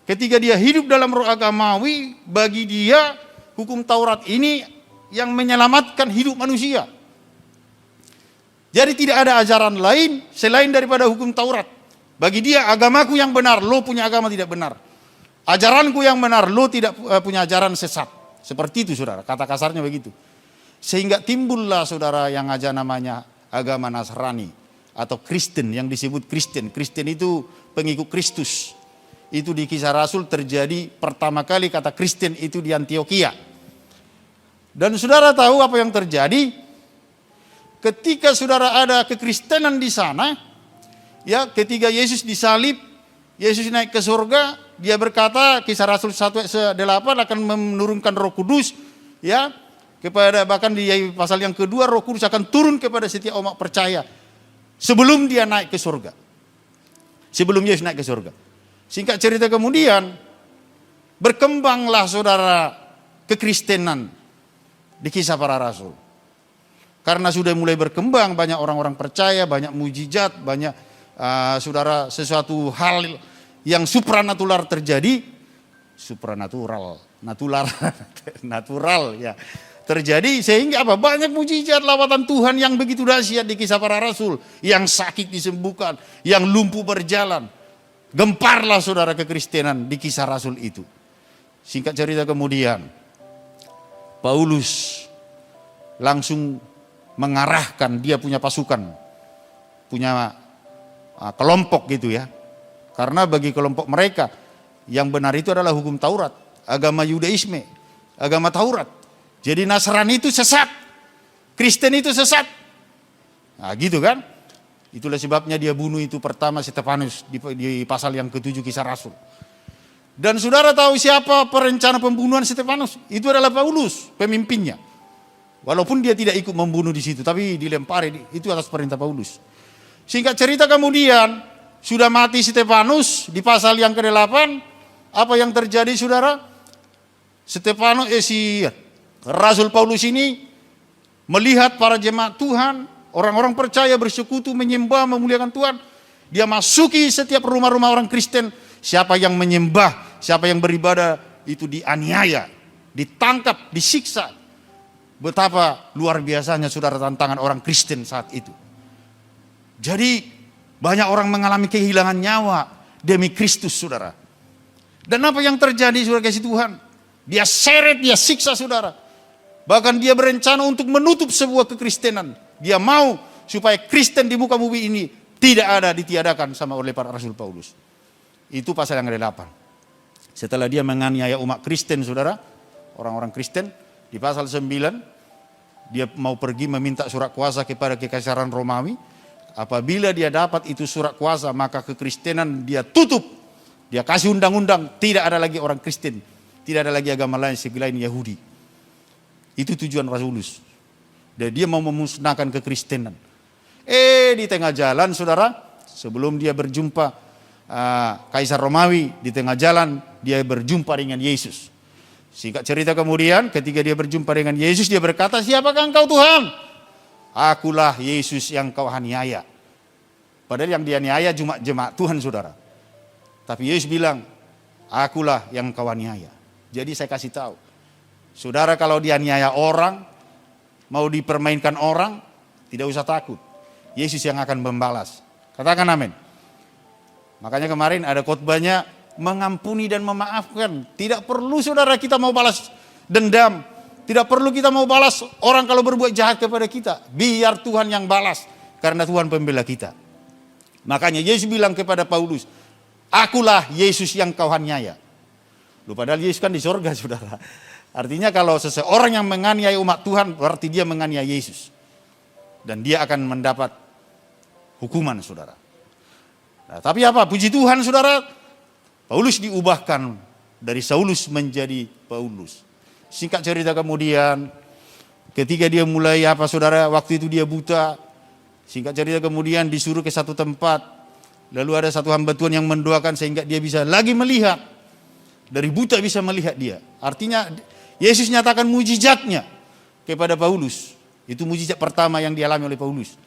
Ketika dia hidup dalam roh agamawi, bagi dia hukum Taurat ini yang menyelamatkan hidup manusia. Jadi tidak ada ajaran lain selain daripada hukum Taurat. Bagi dia agamaku yang benar, lo punya agama tidak benar. Ajaranku yang benar, lo tidak punya ajaran sesat. Seperti itu, saudara, kata kasarnya begitu. Sehingga timbullah, saudara, yang aja namanya agama Nasrani atau Kristen, yang disebut Kristen. Kristen itu pengikut Kristus. Itu di Kisah Rasul terjadi pertama kali kata Kristen itu di Antioquia. Dan saudara tahu apa yang terjadi? Ketika saudara ada kekristenan di sana, ya, ketika Yesus disalib, Yesus naik ke surga, dia berkata, Kisah Rasul 1:8 akan menurunkan Roh Kudus, ya, kepada, bahkan di pasal yang kedua, Roh Kudus akan turun kepada setiap umat percaya sebelum dia naik ke surga. Sebelum Yesus naik ke surga. Singkat cerita kemudian berkembanglah, saudara, kekristenan di Kisah Para Rasul. Karena sudah mulai berkembang, banyak orang-orang percaya, banyak mujizat, banyak saudara, sesuatu hal yang supranatural terjadi, natural ya terjadi, sehingga apa? Banyak mujizat lawatan Tuhan yang begitu dahsyat di Kisah Para Rasul, yang sakit disembuhkan, yang lumpuh berjalan. Gemparlah, saudara, kekristenan di Kisah Rasul itu. Singkat cerita kemudian, Paulus langsung mengarahkan, dia punya pasukan, punya kelompok gitu ya. Karena bagi kelompok mereka yang benar itu adalah hukum Taurat, agama Yudaisme, agama Taurat. Jadi Nasrani itu sesat, Kristen itu sesat. Nah gitu kan. Itulah sebabnya dia bunuh itu pertama Stefanus di pasal yang ke-7 Kisah Rasul. Dan saudara tahu siapa perencana pembunuhan Stefanus? Itu adalah Paulus, pemimpinnya. Walaupun dia tidak ikut membunuh di situ, tapi dilempari itu atas perintah Paulus. Singkat cerita kemudian sudah mati Stefanus di pasal yang ke-8. Apa yang terjadi, saudara? Stefanus si Rasul Paulus ini melihat para jemaat Tuhan, orang-orang percaya bersekutu, menyembah, memuliakan Tuhan. Dia masuki setiap rumah-rumah orang Kristen. Siapa yang menyembah, siapa yang beribadah itu dianiaya, ditangkap, disiksa. Betapa luar biasanya, saudara, tantangan orang Kristen saat itu. Jadi banyak orang mengalami kehilangan nyawa demi Kristus, saudara. Dan apa yang terjadi, saudara kasih Tuhan? Dia seret, dia siksa, saudara. Bahkan dia berencana untuk menutup sebuah kekristenan. Dia mau supaya Kristen di muka bumi ini tidak ada, ditiadakan sama oleh para Rasul Paulus. Itu pasal yang ke-8. Setelah dia menganiaya umat Kristen, saudara, orang-orang Kristen, di pasal 9, dia mau pergi meminta surat kuasa kepada Kekaisaran Romawi. Apabila dia dapat itu surat kuasa, maka kekristenan dia tutup. Dia kasih undang-undang, tidak ada lagi orang Kristen, tidak ada lagi agama lain selain Yahudi. Itu tujuan Paulus. Dan dia mau memusnahkan kekristenan. Di tengah jalan, saudara, sebelum dia berjumpa Kaisar Romawi, di tengah jalan dia berjumpa dengan Yesus. Singkat cerita kemudian ketika dia berjumpa dengan Yesus, dia berkata, "Siapakah engkau, Tuhan?" "Akulah Yesus yang kau aniaya." Padahal yang dianiaya cuma jemaat Tuhan, saudara. Tapi Yesus bilang, "Akulah yang kau aniaya." Jadi saya kasih tahu, saudara, kalau dianiaya orang, mau dipermainkan orang, tidak usah takut. Yesus yang akan membalas. Katakan amin. Makanya kemarin ada khotbahnya, mengampuni dan memaafkan. Tidak perlu, saudara, kita mau balas dendam. Tidak perlu kita mau balas orang kalau berbuat jahat kepada kita. Biar Tuhan yang balas, karena Tuhan pembela kita. Makanya Yesus bilang kepada Paulus, akulah Yesus yang kau aniaya. Loh, padahal Yesus kan di sorga, saudara. Artinya kalau seseorang yang menganiaya umat Tuhan, berarti dia menganiaya Yesus. Dan dia akan mendapat hukuman, saudara. Nah, tapi apa? Puji Tuhan, saudara. Paulus diubahkan dari Saulus menjadi Paulus. Singkat cerita kemudian, ketika dia mulai saudara, waktu itu dia buta. Singkat cerita kemudian disuruh ke satu tempat. Lalu ada satu hamba Tuhan yang mendoakan sehingga dia bisa lagi melihat. Dari buta bisa melihat dia. Artinya Yesus nyatakan mujizatnya kepada Paulus. Itu mujizat pertama yang dialami oleh Paulus.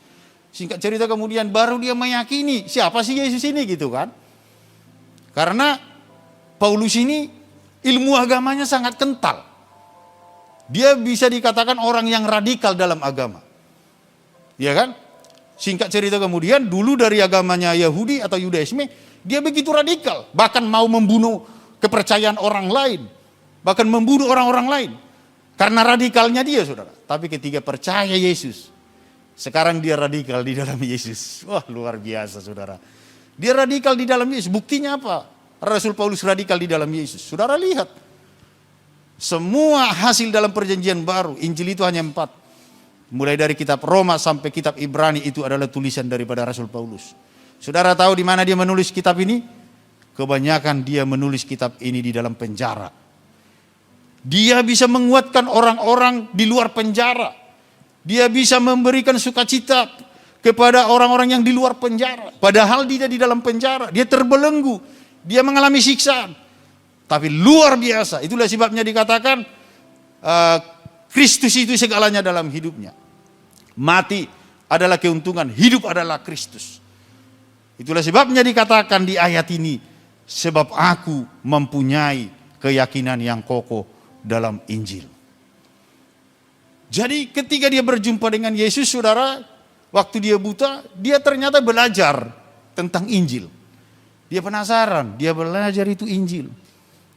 Singkat cerita kemudian baru dia meyakini siapa sih Yesus ini gitu kan. Karena Paulus ini ilmu agamanya sangat kental. Dia bisa dikatakan orang yang radikal dalam agama. Ya kan? Singkat cerita kemudian dulu dari agamanya Yahudi atau Yudaisme, dia begitu radikal. Bahkan mau membunuh kepercayaan orang lain. Bahkan membunuh orang-orang lain. Karena radikalnya dia, saudara. Tapi ketika percaya Yesus, sekarang dia radikal di dalam Yesus. Wah, luar biasa, saudara. Dia radikal di dalam Yesus. Buktinya apa? Rasul Paulus radikal di dalam Yesus. Saudara lihat. Semua hasil dalam perjanjian baru, Injil itu hanya 4. Mulai dari kitab Roma sampai kitab Ibrani itu adalah tulisan daripada Rasul Paulus. Saudara tahu di mana dia menulis kitab ini? Kebanyakan dia menulis kitab ini di dalam penjara. Dia bisa menguatkan orang-orang di luar penjara. Dia bisa memberikan sukacita kepada orang-orang yang di luar penjara. Padahal dia di dalam penjara, dia terbelenggu, dia mengalami siksaan. Tapi luar biasa, itulah sebabnya dikatakan Kristus itu segalanya dalam hidupnya. Mati adalah keuntungan, hidup adalah Kristus. Itulah sebabnya dikatakan di ayat ini, sebab aku mempunyai keyakinan yang kokoh dalam Injil. Jadi ketika dia berjumpa dengan Yesus, saudara, waktu dia buta, dia ternyata belajar tentang Injil. Dia penasaran, dia belajar itu Injil.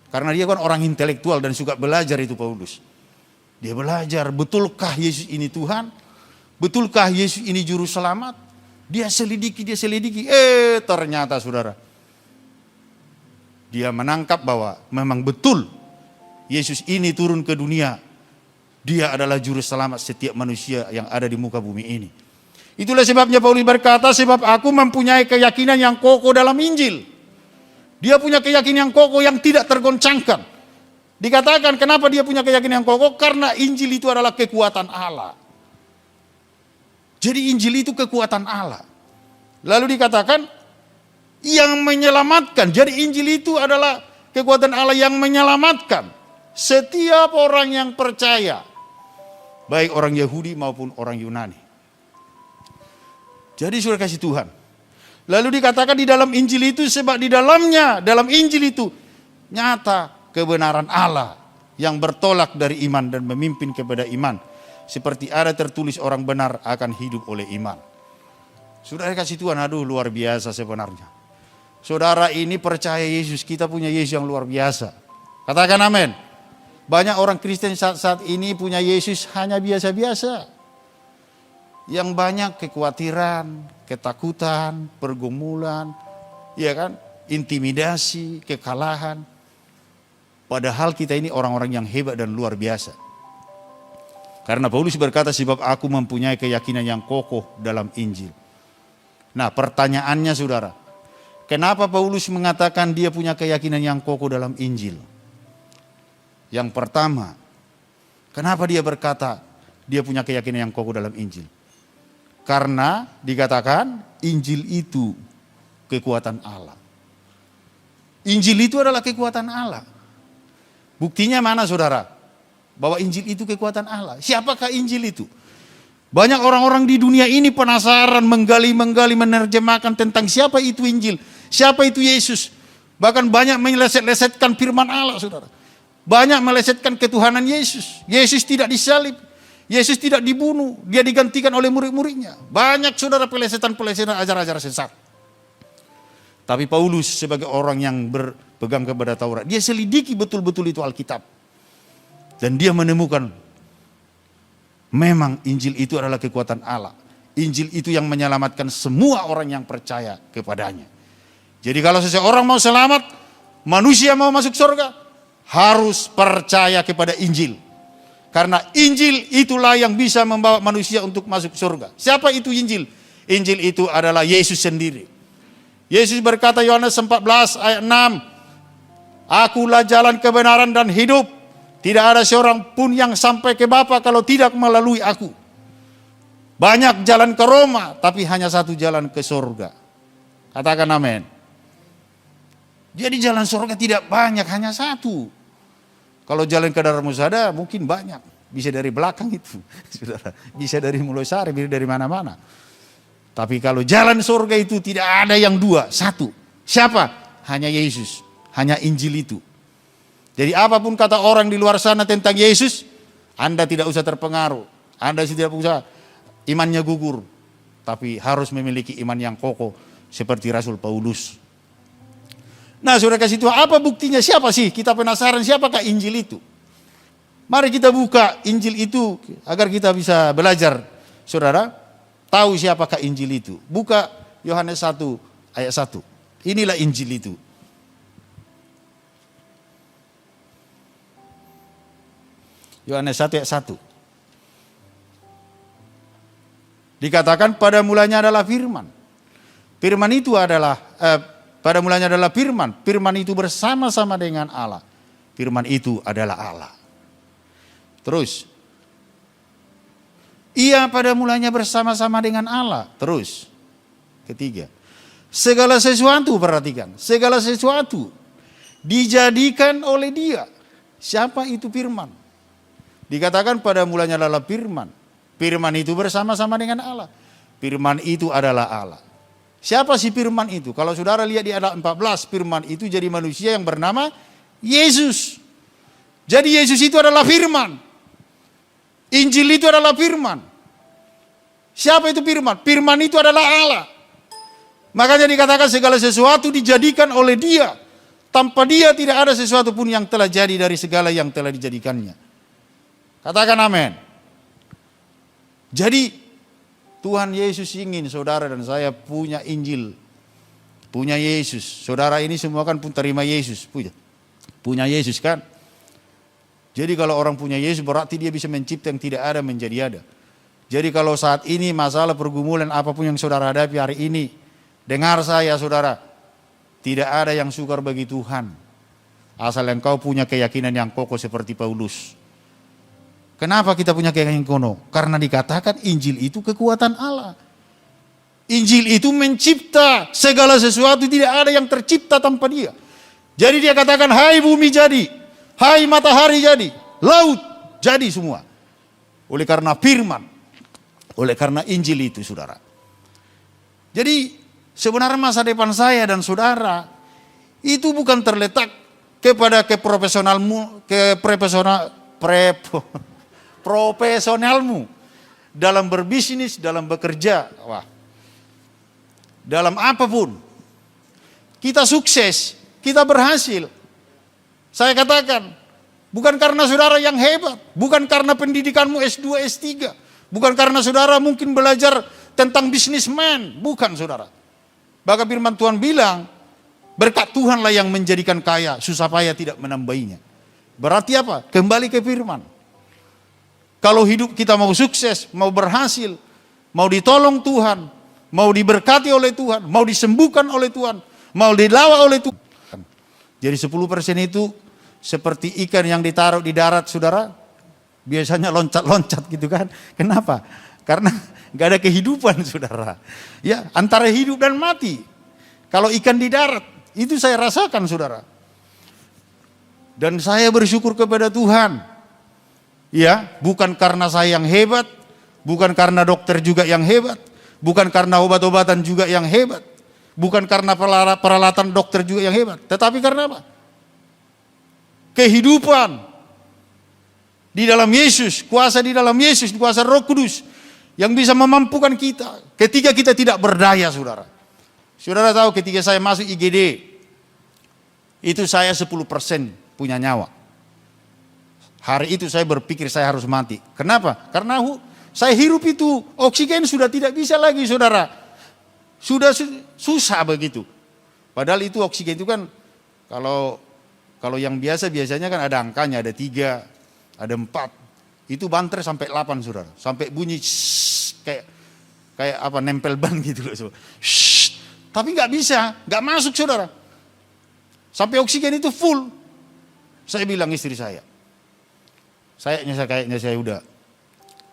Karena dia kan orang intelektual dan suka belajar itu Paulus. Dia belajar, betulkah Yesus ini Tuhan? Betulkah Yesus ini juru selamat? Dia selidiki. Ternyata saudara, dia menangkap bahwa memang betul Yesus ini turun ke dunia. Dia adalah juru selamat setiap manusia yang ada di muka bumi ini. Itulah sebabnya Paulus berkata, sebab aku mempunyai keyakinan yang kokoh dalam Injil. Dia punya keyakinan yang kokoh yang tidak tergoncangkan. Dikatakan kenapa dia punya keyakinan yang kokoh? Karena Injil itu adalah kekuatan Allah. Jadi Injil itu kekuatan Allah. Lalu dikatakan yang menyelamatkan. Jadi Injil itu adalah kekuatan Allah yang menyelamatkan setiap orang yang percaya. Baik orang Yahudi maupun orang Yunani. Jadi sudah kasih Tuhan. Lalu dikatakan di dalam Injil itu, sebab di dalamnya, dalam Injil itu nyata kebenaran Allah yang bertolak dari iman dan memimpin kepada iman. Seperti ada tertulis orang benar akan hidup oleh iman. Sudah kasih Tuhan, aduh luar biasa sebenarnya. Saudara ini percaya Yesus, kita punya Yesus yang luar biasa. Katakan amin. Banyak orang Kristen saat ini punya Yesus hanya biasa-biasa. Yang banyak kekhawatiran, ketakutan, pergumulan, ya kan, intimidasi, kekalahan. Padahal kita ini orang-orang yang hebat dan luar biasa. Karena Paulus berkata, sebab aku mempunyai keyakinan yang kokoh dalam Injil. Nah, pertanyaannya saudara, kenapa Paulus mengatakan dia punya keyakinan yang kokoh dalam Injil? Yang pertama, kenapa dia berkata dia punya keyakinan yang kokoh dalam Injil? Karena dikatakan Injil itu kekuatan Allah. Injil itu adalah kekuatan Allah. Buktinya mana saudara? Bahwa Injil itu kekuatan Allah. Siapakah Injil itu? Banyak orang-orang di dunia ini penasaran, menggali, menerjemahkan tentang siapa itu Injil. Siapa itu Yesus. Bahkan banyak meleset-lesetkan firman Allah saudara. Banyak melesetkan ketuhanan Yesus. Yesus tidak disalib. Yesus tidak dibunuh, dia digantikan oleh murid-muridnya. Banyak saudara pelesetan-pelesetan ajar-ajar sesat. Tapi Paulus sebagai orang yang berpegang kepada Taurat, dia selidiki betul-betul itu Alkitab. Dan dia menemukan Memang Injil itu adalah kekuatan Allah. Injil itu yang menyelamatkan semua orang yang percaya kepadanya. Jadi kalau seseorang mau selamat, manusia mau masuk surga, harus percaya kepada Injil. Karena Injil itulah yang bisa membawa manusia untuk masuk surga. Siapa itu Injil? Injil itu adalah Yesus sendiri. Yesus berkata Yohanes 14 ayat 6, Akulah jalan kebenaran dan hidup. Tidak ada seorang pun yang sampai ke Bapa kalau tidak melalui aku. Banyak jalan ke Roma, tapi hanya satu jalan ke surga. Katakan amin. Jadi jalan surga tidak banyak, hanya satu. Kalau jalan ke Darmusada mungkin banyak. Bisa dari belakang itu, saudara. Bisa dari Mulosari, bisa dari mana-mana. Tapi kalau jalan surga itu tidak ada yang dua, satu. Siapa? Hanya Yesus, hanya Injil itu. Jadi apapun kata orang di luar sana tentang Yesus, Anda tidak usah terpengaruh. Anda tidak usah imannya gugur. Tapi harus memiliki iman yang kokoh seperti Rasul Paulus. Nah, saudara kasih Tuhan, apa buktinya? Siapa sih? Kita penasaran siapakah Injil itu? Mari kita buka Injil itu agar kita bisa belajar, saudara, tahu siapakah Injil itu. Buka Yohanes 1 ayat 1. Inilah Injil itu. Yohanes 1 ayat 1. Dikatakan pada mulanya adalah firman. Firman itu adalah pada mulanya adalah firman. Firman itu bersama-sama dengan Allah. Firman itu adalah Allah. Terus. Ia pada mulanya bersama-sama dengan Allah. Terus. Ketiga. Segala sesuatu, perhatikan. Segala sesuatu dijadikan oleh Dia. Siapa itu firman? Dikatakan pada mulanya adalah firman. Firman itu bersama-sama dengan Allah. Firman itu adalah Allah. Siapa sih firman itu? Kalau saudara lihat di ayat 14, firman itu jadi manusia yang bernama Yesus. Jadi Yesus itu adalah firman. Injil itu adalah firman. Siapa itu firman? Firman itu adalah Allah. Makanya dikatakan segala sesuatu dijadikan oleh Dia. Tanpa Dia tidak ada sesuatu pun yang telah jadi dari segala yang telah dijadikannya. Katakan amin. Jadi Tuhan Yesus ingin saudara dan saya punya Injil. Punya Yesus. Saudara ini semua kan pun terima Yesus. Punya Yesus kan. Jadi kalau orang punya Yesus berarti dia bisa mencipta yang tidak ada menjadi ada. Jadi kalau saat ini masalah pergumulan apapun yang saudara hadapi hari ini. Dengar saya saudara. Tidak ada yang sukar bagi Tuhan. Asal engkau punya keyakinan yang kokoh seperti Paulus. Kenapa kita punya keyakinan kono? Karena dikatakan Injil itu kekuatan Allah. Injil itu mencipta segala sesuatu, tidak ada yang tercipta tanpa Dia. Jadi Dia katakan, hai bumi jadi, hai matahari jadi, laut jadi semua. Oleh karena firman, oleh karena Injil itu saudara. Jadi sebenarnya masa depan saya dan saudara itu bukan terletak kepada profesionalmu dalam berbisnis, dalam bekerja, dalam apapun. Kita sukses, kita berhasil. Saya katakan, bukan karena saudara yang hebat, bukan karena pendidikanmu S2, S3, bukan karena saudara mungkin belajar tentang bisnismen, bukan saudara. Bahkan firman Tuhan bilang, berkat Tuhanlah yang menjadikan kaya, susah payah tidak menambahinya. Berarti apa? Kembali ke firman. Kalau hidup kita mau sukses, mau berhasil, mau ditolong Tuhan, mau diberkati oleh Tuhan, mau disembuhkan oleh Tuhan, mau dilawa oleh Tuhan. Jadi 10% itu seperti ikan yang ditaruh di darat saudara, biasanya loncat-loncat gitu kan. Kenapa? Karena gak ada kehidupan saudara. Ya, antara hidup dan mati. Kalau ikan di darat, itu saya rasakan saudara. Dan saya bersyukur kepada Tuhan. Ya, bukan karena saya yang hebat, bukan karena dokter juga yang hebat, bukan karena obat-obatan juga yang hebat, bukan karena peralatan dokter juga yang hebat, tetapi karena apa? Kehidupan di dalam Yesus, kuasa di dalam Yesus, kuasa Roh Kudus yang bisa memampukan kita ketika kita tidak berdaya, saudara. Saudara tahu ketika saya masuk IGD, itu saya 10% punya nyawa. Hari itu saya berpikir saya harus mati. Kenapa? Karena saya hirup itu oksigen sudah tidak bisa lagi, saudara. Sudah susah begitu. Padahal itu oksigen itu kan kalau yang biasanya kan ada angkanya, ada 3, ada 4. Itu banter sampai 8, saudara. Sampai bunyi kayak apa, nempel ban gitu loh. Tapi nggak bisa, nggak masuk, saudara. Sampai oksigen itu full. Saya bilang istri saya, kayaknya saya udah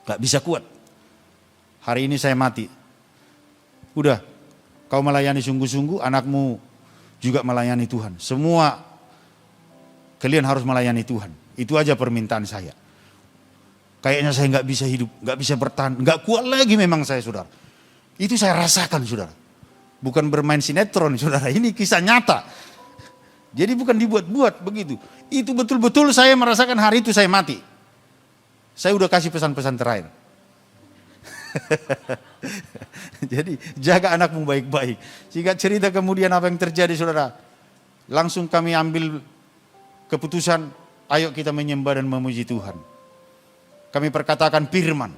nggak bisa kuat. Hari ini saya mati. Udah, kau melayani sungguh-sungguh, anakmu juga melayani Tuhan. Semua kalian harus melayani Tuhan. Itu aja permintaan saya. Kayaknya saya nggak bisa hidup, nggak bisa bertahan, nggak kuat lagi memang saya, saudara. Itu saya rasakan, saudara. Bukan bermain sinetron, saudara. Ini kisah nyata. Jadi bukan dibuat-buat begitu. Itu betul-betul saya merasakan hari itu saya mati. Saya udah kasih pesan-pesan terakhir. Jadi jaga anakmu baik-baik. Sehingga cerita kemudian apa yang terjadi, saudara. Langsung kami ambil keputusan, ayo kita menyembah dan memuji Tuhan. Kami perkatakan firman.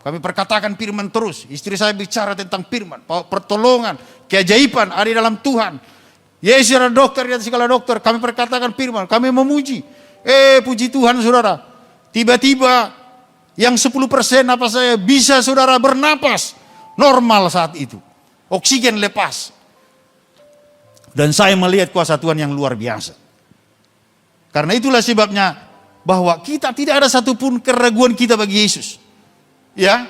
Kami perkatakan firman terus. Istri saya bicara tentang firman, pertolongan, keajaiban ada di dalam Tuhan. Yesus adalah dokter di atas segala dokter. Kami perkatakan firman, kami memuji. Puji Tuhan, saudara. Tiba-tiba yang 10% apa saya bisa, saudara, bernapas normal saat itu. Oksigen lepas. Dan saya melihat kuasa Tuhan yang luar biasa. Karena itulah sebabnya bahwa kita tidak ada satupun keraguan kita bagi Yesus. Ya,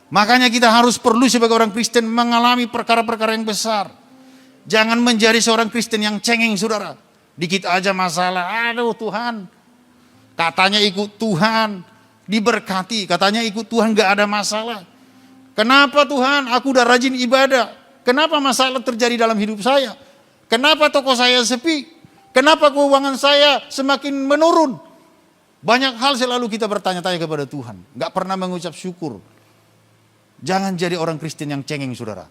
makanya kita harus perlu sebagai orang Kristen mengalami perkara-perkara yang besar. Jangan menjadi seorang Kristen yang cengeng, saudara. Dikit aja masalah, aduh Tuhan. Katanya ikut Tuhan, diberkati. Katanya ikut Tuhan gak ada masalah. Kenapa Tuhan, aku udah rajin ibadah. Kenapa masalah terjadi dalam hidup saya? Kenapa toko saya sepi? Kenapa keuangan saya semakin menurun? Banyak hal selalu kita bertanya-tanya kepada Tuhan. Gak pernah mengucap syukur. Jangan jadi orang Kristen yang cengeng, saudara.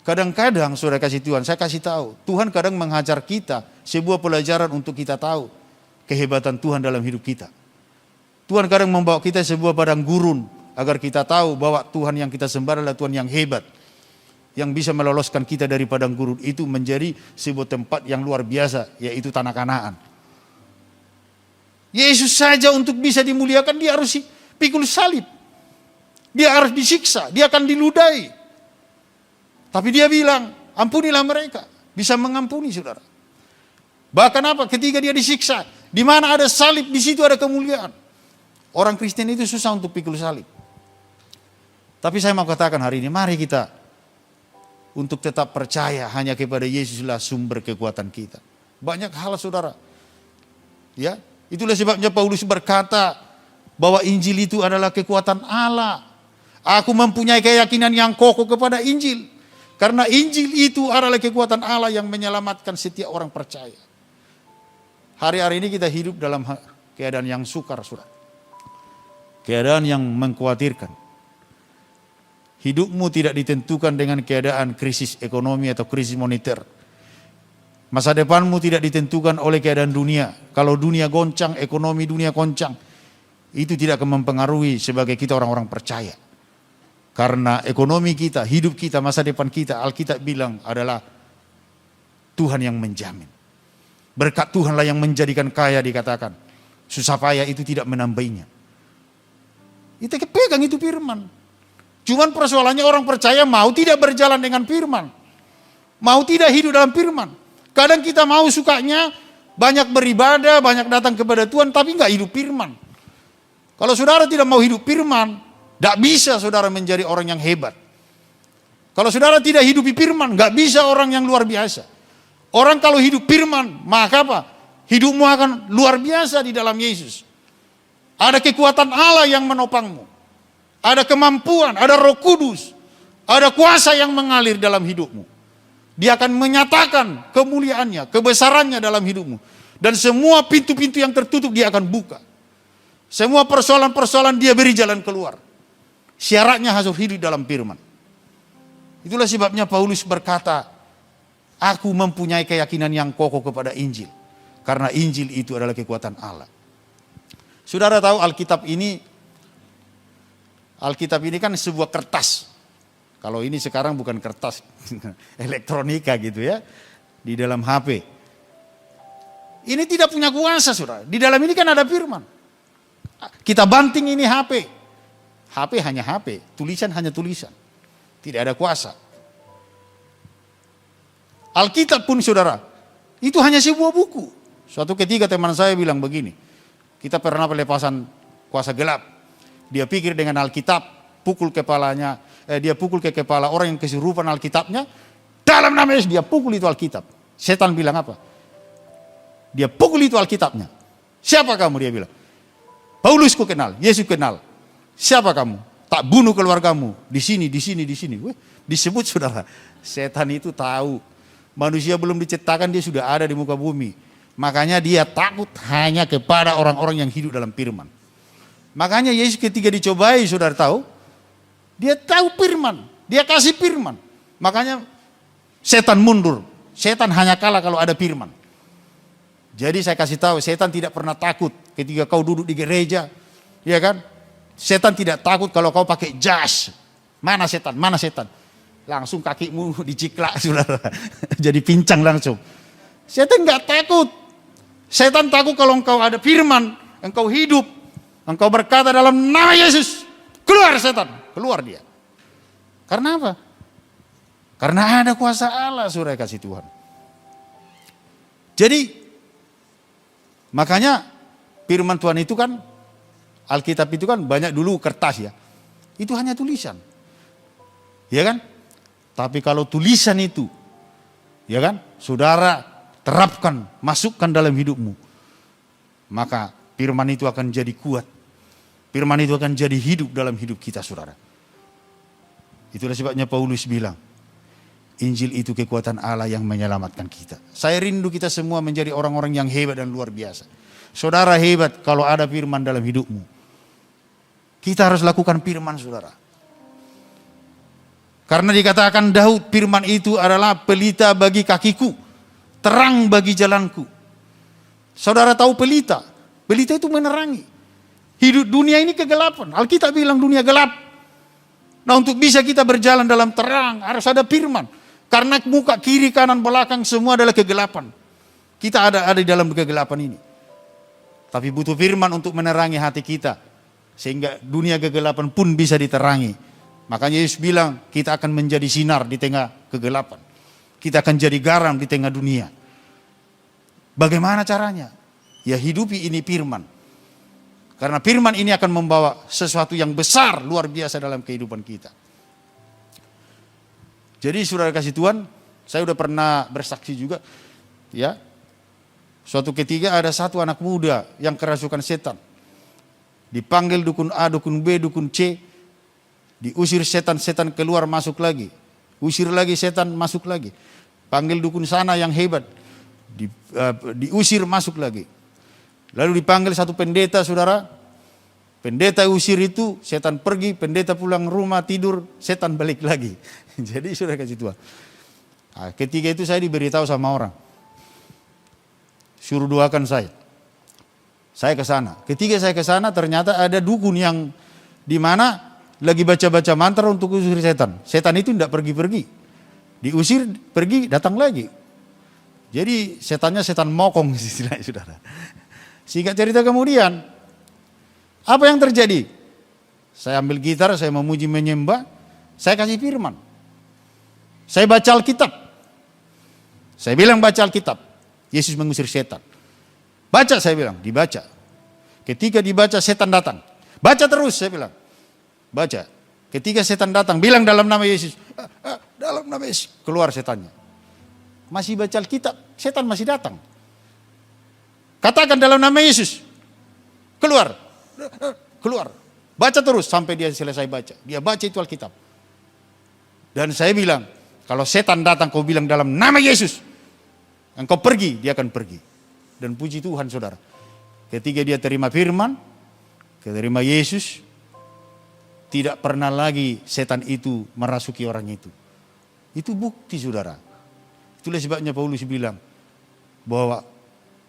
Kadang-kadang, saudara kasih Tuhan, saya kasih tahu. Tuhan kadang menghajar kita sebuah pelajaran untuk kita tahu kehebatan Tuhan dalam hidup kita. Tuhan kadang membawa kita sebuah padang gurun agar kita tahu bahwa Tuhan yang kita sembah adalah Tuhan yang hebat. Yang bisa meloloskan kita dari padang gurun itu menjadi sebuah tempat yang luar biasa, yaitu tanah Kanaan. Yesus saja untuk bisa dimuliakan dia harus pikul salib. Dia harus disiksa, dia akan diludahi. Tapi dia bilang, ampunilah mereka. Bisa mengampuni, saudara. Bahkan apa? Ketika dia disiksa, di mana ada salib, di situ ada kemuliaan. Orang Kristen itu susah untuk pikul salib. Tapi saya mau katakan hari ini, mari kita untuk tetap percaya hanya kepada Yesuslah sumber kekuatan kita. Banyak hal, saudara. Ya, itulah sebabnya Paulus berkata bahwa Injil itu adalah kekuatan Allah. Aku mempunyai keyakinan yang kokoh kepada Injil. Karena Injil itu adalah kekuatan Allah yang menyelamatkan setiap orang percaya. Hari-hari ini kita hidup dalam keadaan yang sukar, saudara. Keadaan yang mengkhawatirkan. Hidupmu tidak ditentukan dengan keadaan krisis ekonomi atau krisis moneter. Masa depanmu tidak ditentukan oleh keadaan dunia. Kalau dunia goncang, ekonomi dunia goncang, itu tidak akan mempengaruhi sebagai kita orang-orang percaya. Karena ekonomi kita, hidup kita, masa depan kita, Alkitab bilang adalah Tuhan yang menjamin. Berkat Tuhanlah yang menjadikan kaya dikatakan. Susah payah itu tidak menambainya. Itu pegang itu firman. Cuman persoalannya orang percaya mau tidak berjalan dengan firman. Mau tidak hidup dalam firman. Kadang kita mau sukanya banyak beribadah, banyak datang kepada Tuhan, tapi nggak hidup firman. Kalau saudara tidak mau hidup firman, tidak bisa saudara menjadi orang yang hebat. Kalau saudara tidak hidupi firman, nggak bisa orang yang luar biasa. Orang kalau hidup firman, maka apa? Hidupmu akan luar biasa di dalam Yesus. Ada kekuatan Allah yang menopangmu. Ada kemampuan, ada Roh Kudus. Ada kuasa yang mengalir dalam hidupmu. Dia akan menyatakan kemuliaannya, kebesarannya dalam hidupmu. Dan semua pintu-pintu yang tertutup dia akan buka. Semua persoalan-persoalan dia beri jalan keluar. Syaratnya harus hidup dalam firman. Itulah sebabnya Paulus berkata, aku mempunyai keyakinan yang kokoh kepada Injil. Karena Injil itu adalah kekuatan Allah. Saudara tahu Alkitab ini kan sebuah kertas. Kalau ini sekarang bukan kertas elektronika gitu ya, di dalam HP. Ini tidak punya kuasa, saudara. Di dalam ini kan ada firman. Kita banting ini HP. HP hanya HP, tulisan hanya tulisan. Tidak ada kuasa. Alkitab pun saudara, itu hanya sebuah buku. Suatu ketika teman saya bilang begini, kita pernah pelepasan kuasa gelap. Dia pikir dengan Alkitab, dia pukul ke kepala orang yang kesurupan Alkitabnya, dalam nama Yesus dia pukul itu Alkitab. Setan bilang apa? Dia pukul itu Alkitabnya. Siapa kamu? Dia bilang. Paulus ku kenal, Yesus kenal. Siapa kamu? Tak bunuh keluargamu. Di sini. Weh, disebut saudara. Setan itu tahu. Manusia belum diciptakan dia sudah ada di muka bumi. Makanya dia takut hanya kepada orang-orang yang hidup dalam firman. Makanya Yesus ketika dicobai, saudara tahu, dia tahu firman, dia kasih firman. Makanya setan mundur, setan hanya kalah kalau ada firman. Jadi saya kasih tahu, setan tidak pernah takut ketika kau duduk di gereja, ya kan? Setan tidak takut kalau kau pakai jas. Mana setan? Mana setan? Langsung kakimu diciklak, saudara. Jadi pincang langsung. Setan nggak takut. Setan takut kalau engkau ada firman, engkau hidup, engkau berkata dalam nama Yesus, keluar setan, keluar dia. Karena apa? Karena ada kuasa Allah, saudara kasih Tuhan. Jadi, makanya firman Tuhan itu kan, Alkitab itu kan banyak dulu kertas ya. Itu hanya tulisan. Ya kan? Tapi kalau tulisan itu, ya kan, saudara terapkan, masukkan dalam hidupmu, maka firman itu akan jadi kuat. Firman itu akan jadi hidup dalam hidup kita, saudara. Itulah sebabnya Paulus bilang, Injil itu kekuatan Allah yang menyelamatkan kita. Saya rindu kita semua menjadi orang-orang yang hebat dan luar biasa. Saudara hebat kalau ada firman dalam hidupmu. Kita harus lakukan firman, saudara. Karena dikatakan Daud, firman itu adalah pelita bagi kakiku, terang bagi jalanku. Saudara tahu pelita? Pelita itu menerangi. Hidup dunia ini kegelapan. Alkitab bilang dunia gelap. Nah, untuk bisa kita berjalan dalam terang harus ada firman. Karena muka kiri, kanan, belakang semua adalah kegelapan. Kita ada di dalam kegelapan ini. Tapi butuh firman untuk menerangi hati kita. Sehingga dunia kegelapan pun bisa diterangi. Makanya Yesus bilang kita akan menjadi sinar di tengah kegelapan. Kita akan jadi garam di tengah dunia. Bagaimana caranya? Ya hidupi ini firman. Karena firman ini akan membawa sesuatu yang besar, luar biasa dalam kehidupan kita. Jadi saudara kasih Tuhan, saya udah pernah bersaksi juga. Ya, suatu ketika ada satu anak muda yang kerasukan setan. Dipanggil dukun A, dukun B, dukun C. Diusir setan keluar masuk lagi. Usir lagi setan masuk lagi. Panggil dukun sana yang hebat. Diusir masuk lagi. Lalu dipanggil satu pendeta, saudara. Pendeta usir itu, setan pergi, pendeta pulang rumah tidur, setan balik lagi. Jadi saudara kasih Tuhan. Nah, ketika itu saya diberitahu sama orang. Suruh doakan saya. Saya ke sana. Ketika saya ke sana ternyata ada dukun yang di mana lagi baca-baca mantra untuk usir setan. Setan itu tidak pergi-pergi. Diusir, pergi, datang lagi. Jadi setannya setan mokong istilahnya, saudara. Singkat cerita kemudian, apa yang terjadi? Saya ambil gitar, saya memuji menyembah, saya kasih firman. Saya baca Alkitab. Saya bilang baca Alkitab. Yesus mengusir setan. Baca, saya bilang, dibaca. Ketika dibaca setan datang. Baca terus, saya bilang. Baca. Ketika setan datang, bilang dalam nama Yesus. Dalam nama Yesus. Keluar setannya. Masih baca Alkitab, setan masih datang. Katakan dalam nama Yesus. Keluar. Keluar. Baca terus sampai dia selesai baca. Dia baca itu Alkitab. Dan saya bilang, kalau setan datang kau bilang dalam nama Yesus. Engkau pergi, dia akan pergi. Dan puji Tuhan saudara. Ketika dia terima firman, terima Yesus, tidak pernah lagi setan itu merasuki orang itu. Itu bukti saudara. Itulah sebabnya Paulus bilang bahwa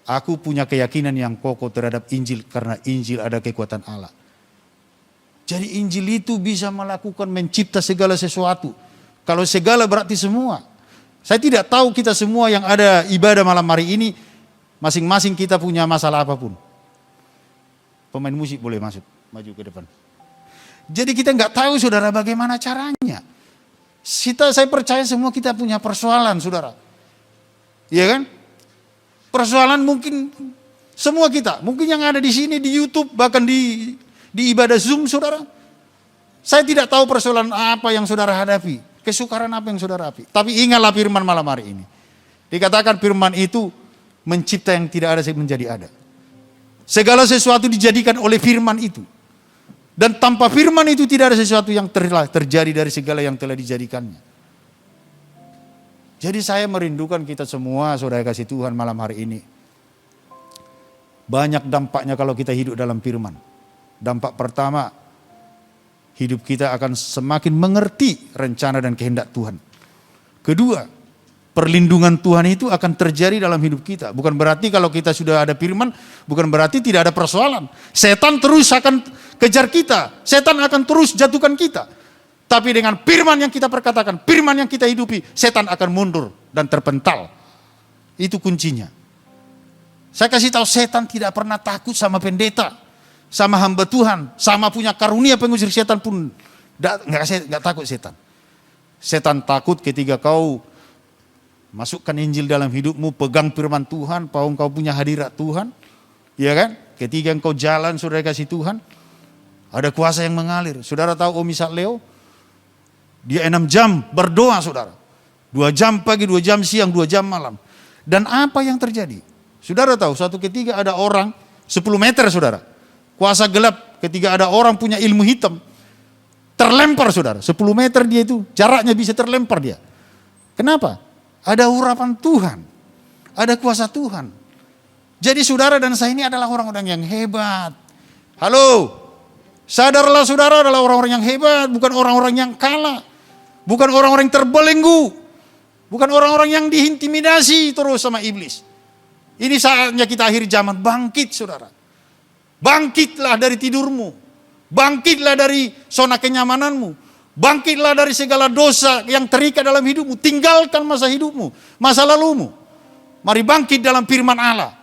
Aku punya keyakinan yang kokoh terhadap Injil karena Injil ada kekuatan Allah. Jadi Injil itu bisa melakukan mencipta segala sesuatu. Kalau segala berarti semua. Saya tidak tahu kita semua yang ada ibadah malam hari ini, masing-masing kita punya masalah apapun. Pemain musik boleh masuk, maju ke depan. Jadi kita nggak tahu saudara bagaimana caranya. Saya percaya semua kita punya persoalan saudara. Iya kan? Persoalan mungkin semua kita. Mungkin yang ada di sini di YouTube, bahkan di ibadah Zoom saudara. Saya tidak tahu persoalan apa yang saudara hadapi. Kesukaran apa yang saudara hadapi. Tapi ingatlah firman malam hari ini. Dikatakan firman itu mencipta yang tidak ada menjadi ada. Segala sesuatu dijadikan oleh firman itu. Dan tanpa firman itu tidak ada sesuatu yang terjadi dari segala yang telah dijadikannya. Jadi saya merindukan kita semua, saudara kasih Tuhan malam hari ini. Banyak dampaknya kalau kita hidup dalam firman. Dampak pertama, hidup kita akan semakin mengerti rencana dan kehendak Tuhan. Kedua, perlindungan Tuhan itu akan terjadi dalam hidup kita. Bukan berarti kalau kita sudah ada firman, bukan berarti tidak ada persoalan. Setan terus akan kejar kita. Setan akan terus jatuhkan kita. Tapi dengan firman yang kita perkatakan, firman yang kita hidupi, setan akan mundur dan terpental. Itu kuncinya. Saya kasih tahu, setan tidak pernah takut sama pendeta, sama hamba Tuhan, sama punya karunia pengusir setan pun nggak takut setan. Setan takut ketika kau masukkan Injil dalam hidupmu, pegang firman Tuhan, bahwa engkau punya hadirat Tuhan. Ya kan? Ketika engkau jalan, saudara kasih Tuhan, ada kuasa yang mengalir. Saudara tahu Om Ishak Leo? Dia 6 jam berdoa saudara. 2 jam pagi, 2 jam siang, 2 jam malam. Dan apa yang terjadi? Saudara tahu, suatu ketika ada orang 10 meter saudara. Kuasa gelap, ketika ada orang punya ilmu hitam, terlempar saudara. 10 meter dia itu, jaraknya bisa terlempar dia. Kenapa? Ada urapan Tuhan, ada kuasa Tuhan. Jadi saudara dan saya ini adalah orang-orang yang hebat. Halo, sadarlah saudara adalah orang-orang yang hebat, bukan orang-orang yang kalah. Bukan orang-orang yang terbelenggu. Bukan orang-orang yang diintimidasi terus sama iblis. Ini saatnya kita akhir zaman, bangkit saudara. Bangkitlah dari tidurmu. Bangkitlah dari zona kenyamananmu. Bangkitlah dari segala dosa yang terikat dalam hidupmu. Tinggalkan masa hidupmu, masa lalumu. Mari bangkit dalam firman Allah.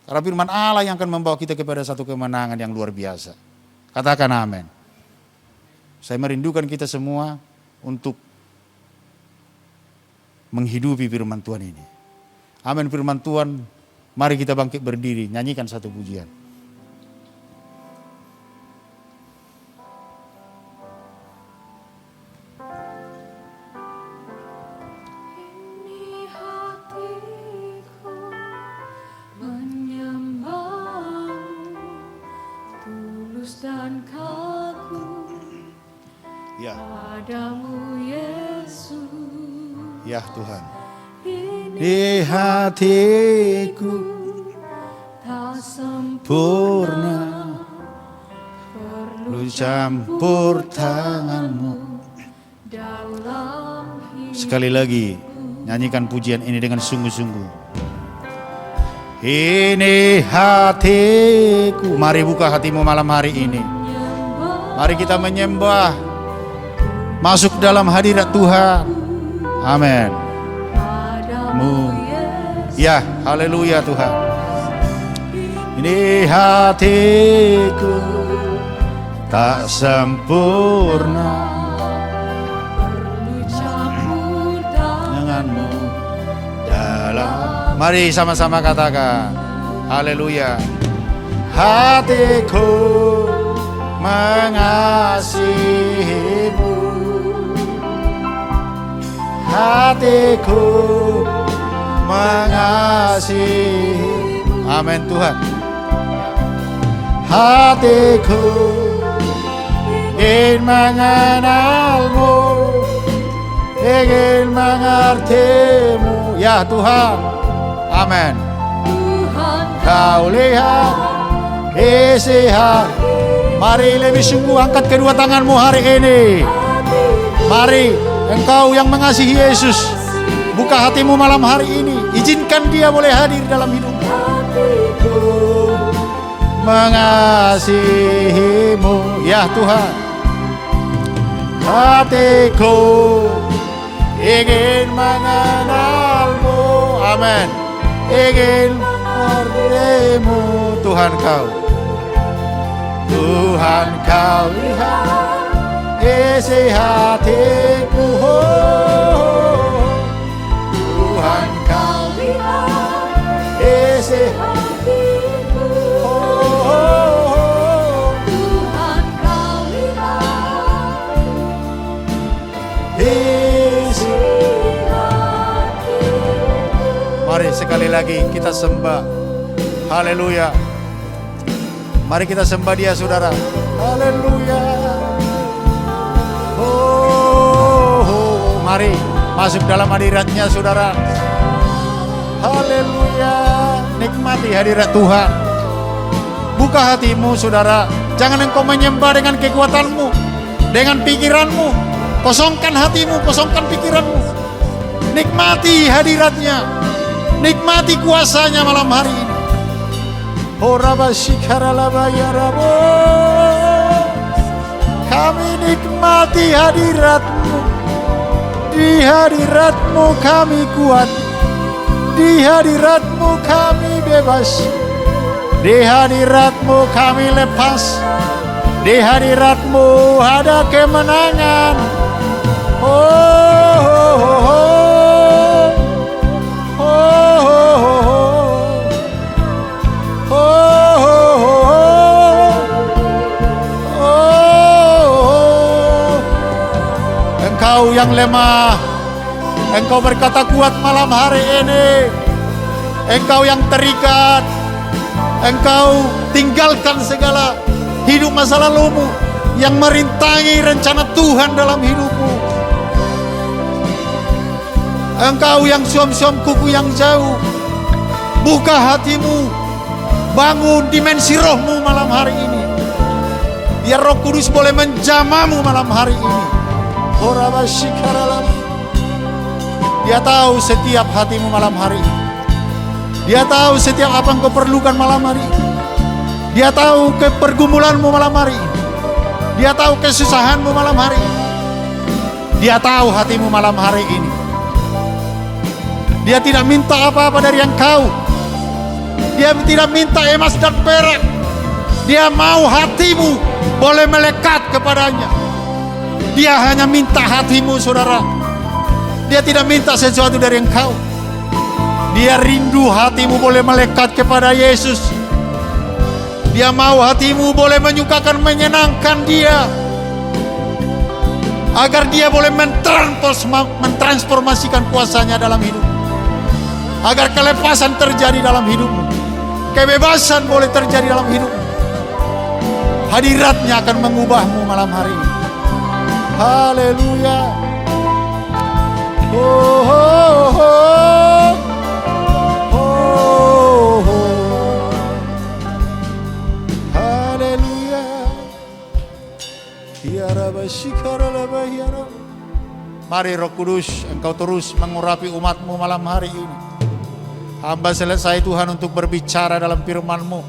Karena firman Allah yang akan membawa kita kepada satu kemenangan yang luar biasa. Katakan amin. Saya merindukan kita semua untuk menghidupi firman Tuhan ini. Amin firman Tuhan. Mari kita bangkit berdiri, nyanyikan satu pujian. Dan kagum Ya. padamu Yesus. Ya Tuhan. Di hatiku Tak sempurna, perlu campur tanganmu. dalam hidup. Sekali lagi, nyanyikan pujian ini dengan sungguh-sungguh. Ini hatiku. Mari buka hatimu malam hari ini. Mari kita menyembah, masuk dalam hadirat Tuhan. Amin. Ya, haleluya Tuhan. Ini hatiku tak sempurna, Perlu campur denganmu dalam. Mari sama-sama katakan haleluya. Hatiku mengasihimu, hatiku mengasihimu. Amin Tuhan. Hatiku ingin mengenalmu, ingin mengertimu. Ya Tuhan. Amin. Kau lihat isi hati. Mari lebih sungguh angkat kedua tanganmu hari ini. Mari engkau yang mengasihi Yesus, buka hatimu malam hari ini. Izinkan dia boleh hadir dalam hidupmu. mengasihimu. Ya Tuhan, hatiku ingin mengenalmu. Amin. Ingin mengenalmu. Tuhan kau lihat isi hatiku. Tuhan kau lihat isi hatiku. Tuhan kau lihat isi. hatiku. Mari sekali lagi kita sembah. Haleluya. Mari kita sembah Dia, saudara. Haleluya. Mari masuk dalam hadirat-Nya, saudara. Haleluya. Nikmati hadirat Tuhan. Buka hatimu, saudara. Jangan engkau menyembah dengan kekuatanmu, dengan pikiranmu. Kosongkan hatimu, kosongkan pikiranmu. Nikmati hadirat-Nya. Nikmati kuasanya malam hari ini. Kami nikmati hadirat-Mu. Di hadirat-Mu kami kuat. Di hadirat-Mu kami bebas. Di hadirat-Mu kami lepas. Di hadirat-Mu ada kemenangan. Engkau yang lemah, engkau berkata kuat malam hari ini. Engkau yang terikat, engkau tinggalkan segala hidup masa lalumu yang merintangi rencana Tuhan dalam hidupmu. Engkau yang suam-suam kuku yang jauh, buka hatimu, bangun dimensi rohmu malam hari ini. Biar Roh Kudus boleh menjamamu malam hari ini. Dia tahu setiap hatimu malam hari ini. Dia tahu setiap apa yang kau perlukan malam hari ini. Dia tahu pergumulanmu malam hari ini. Dia tahu kesusahanmu malam hari ini. Dia tahu hatimu malam hari ini. Dia tidak minta apa-apa dari engkau. Dia tidak minta emas dan perak. Dia mau hatimu boleh melekat kepadanya. Dia hanya minta hatimu, saudara. Dia tidak minta sesuatu dari engkau. Dia rindu hatimu boleh melekat kepada Yesus. Dia mau hatimu boleh menyukakan, menyenangkan Dia, agar Dia boleh mentransformasikan kuasanya dalam hidup. Agar kelepasan terjadi dalam hidupmu, kebebasan boleh terjadi dalam hidupmu. Hadirat-Nya akan mengubahmu malam hari ini. Haleluya. Haleluya. Mari Roh Kudus, Engkau terus mengurapi umat-Mu malam hari ini. Hamba selesai Tuhan untuk berbicara dalam firman-Mu,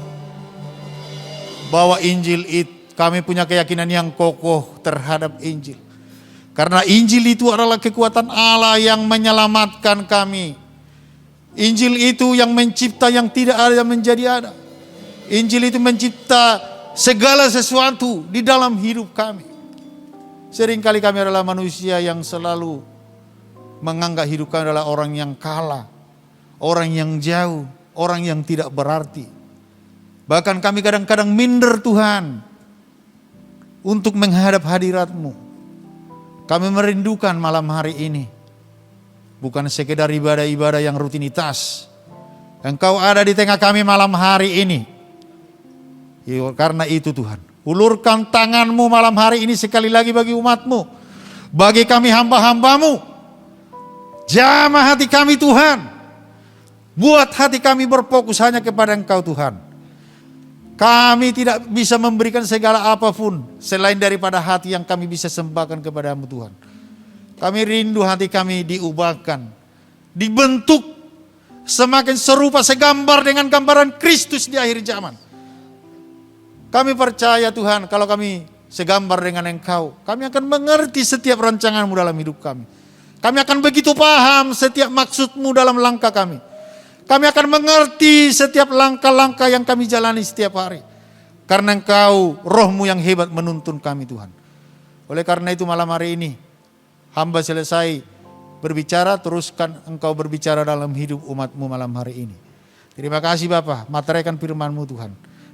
bahwa Injil itu, kami punya keyakinan yang kokoh terhadap Injil. Karena Injil itu adalah kekuatan Allah yang menyelamatkan kami. Injil itu yang mencipta yang tidak ada menjadi ada. Injil itu mencipta segala sesuatu di dalam hidup kami. Seringkali kami adalah manusia yang selalu menganggap hidup kami adalah orang yang kalah, orang yang jauh, orang yang tidak berarti. Bahkan kami kadang-kadang minder Tuhan untuk menghadap hadirat-Mu. Kami merindukan malam hari ini bukan sekedar ibadah-ibadah yang rutinitas. Engkau ada di tengah kami malam hari ini. Karena itu Tuhan, ulurkan tangan-Mu malam hari ini sekali lagi bagi umat-Mu, bagi kami hamba-hamba-Mu. Jamah hati kami Tuhan, buat hati kami berfokus hanya kepada Engkau Tuhan. Kami tidak bisa memberikan segala apapun selain daripada hati yang kami bisa sembahkan kepada-Mu Tuhan. Kami rindu hati kami diubahkan, dibentuk semakin serupa segambar dengan gambaran Kristus di akhir zaman. Kami percaya Tuhan, kalau kami segambar dengan Engkau, kami akan mengerti setiap rancangan-Mu dalam hidup kami. Kami akan begitu paham setiap maksud-Mu dalam langkah kami. Kami akan mengerti setiap langkah-langkah yang kami jalani setiap hari. Karena Engkau, Roh-Mu yang hebat menuntun kami Tuhan. Oleh karena itu malam hari ini, hamba selesai berbicara, teruskan Engkau berbicara dalam hidup umat-Mu malam hari ini. Terima kasih Bapa, materaikan firman-Mu Tuhan.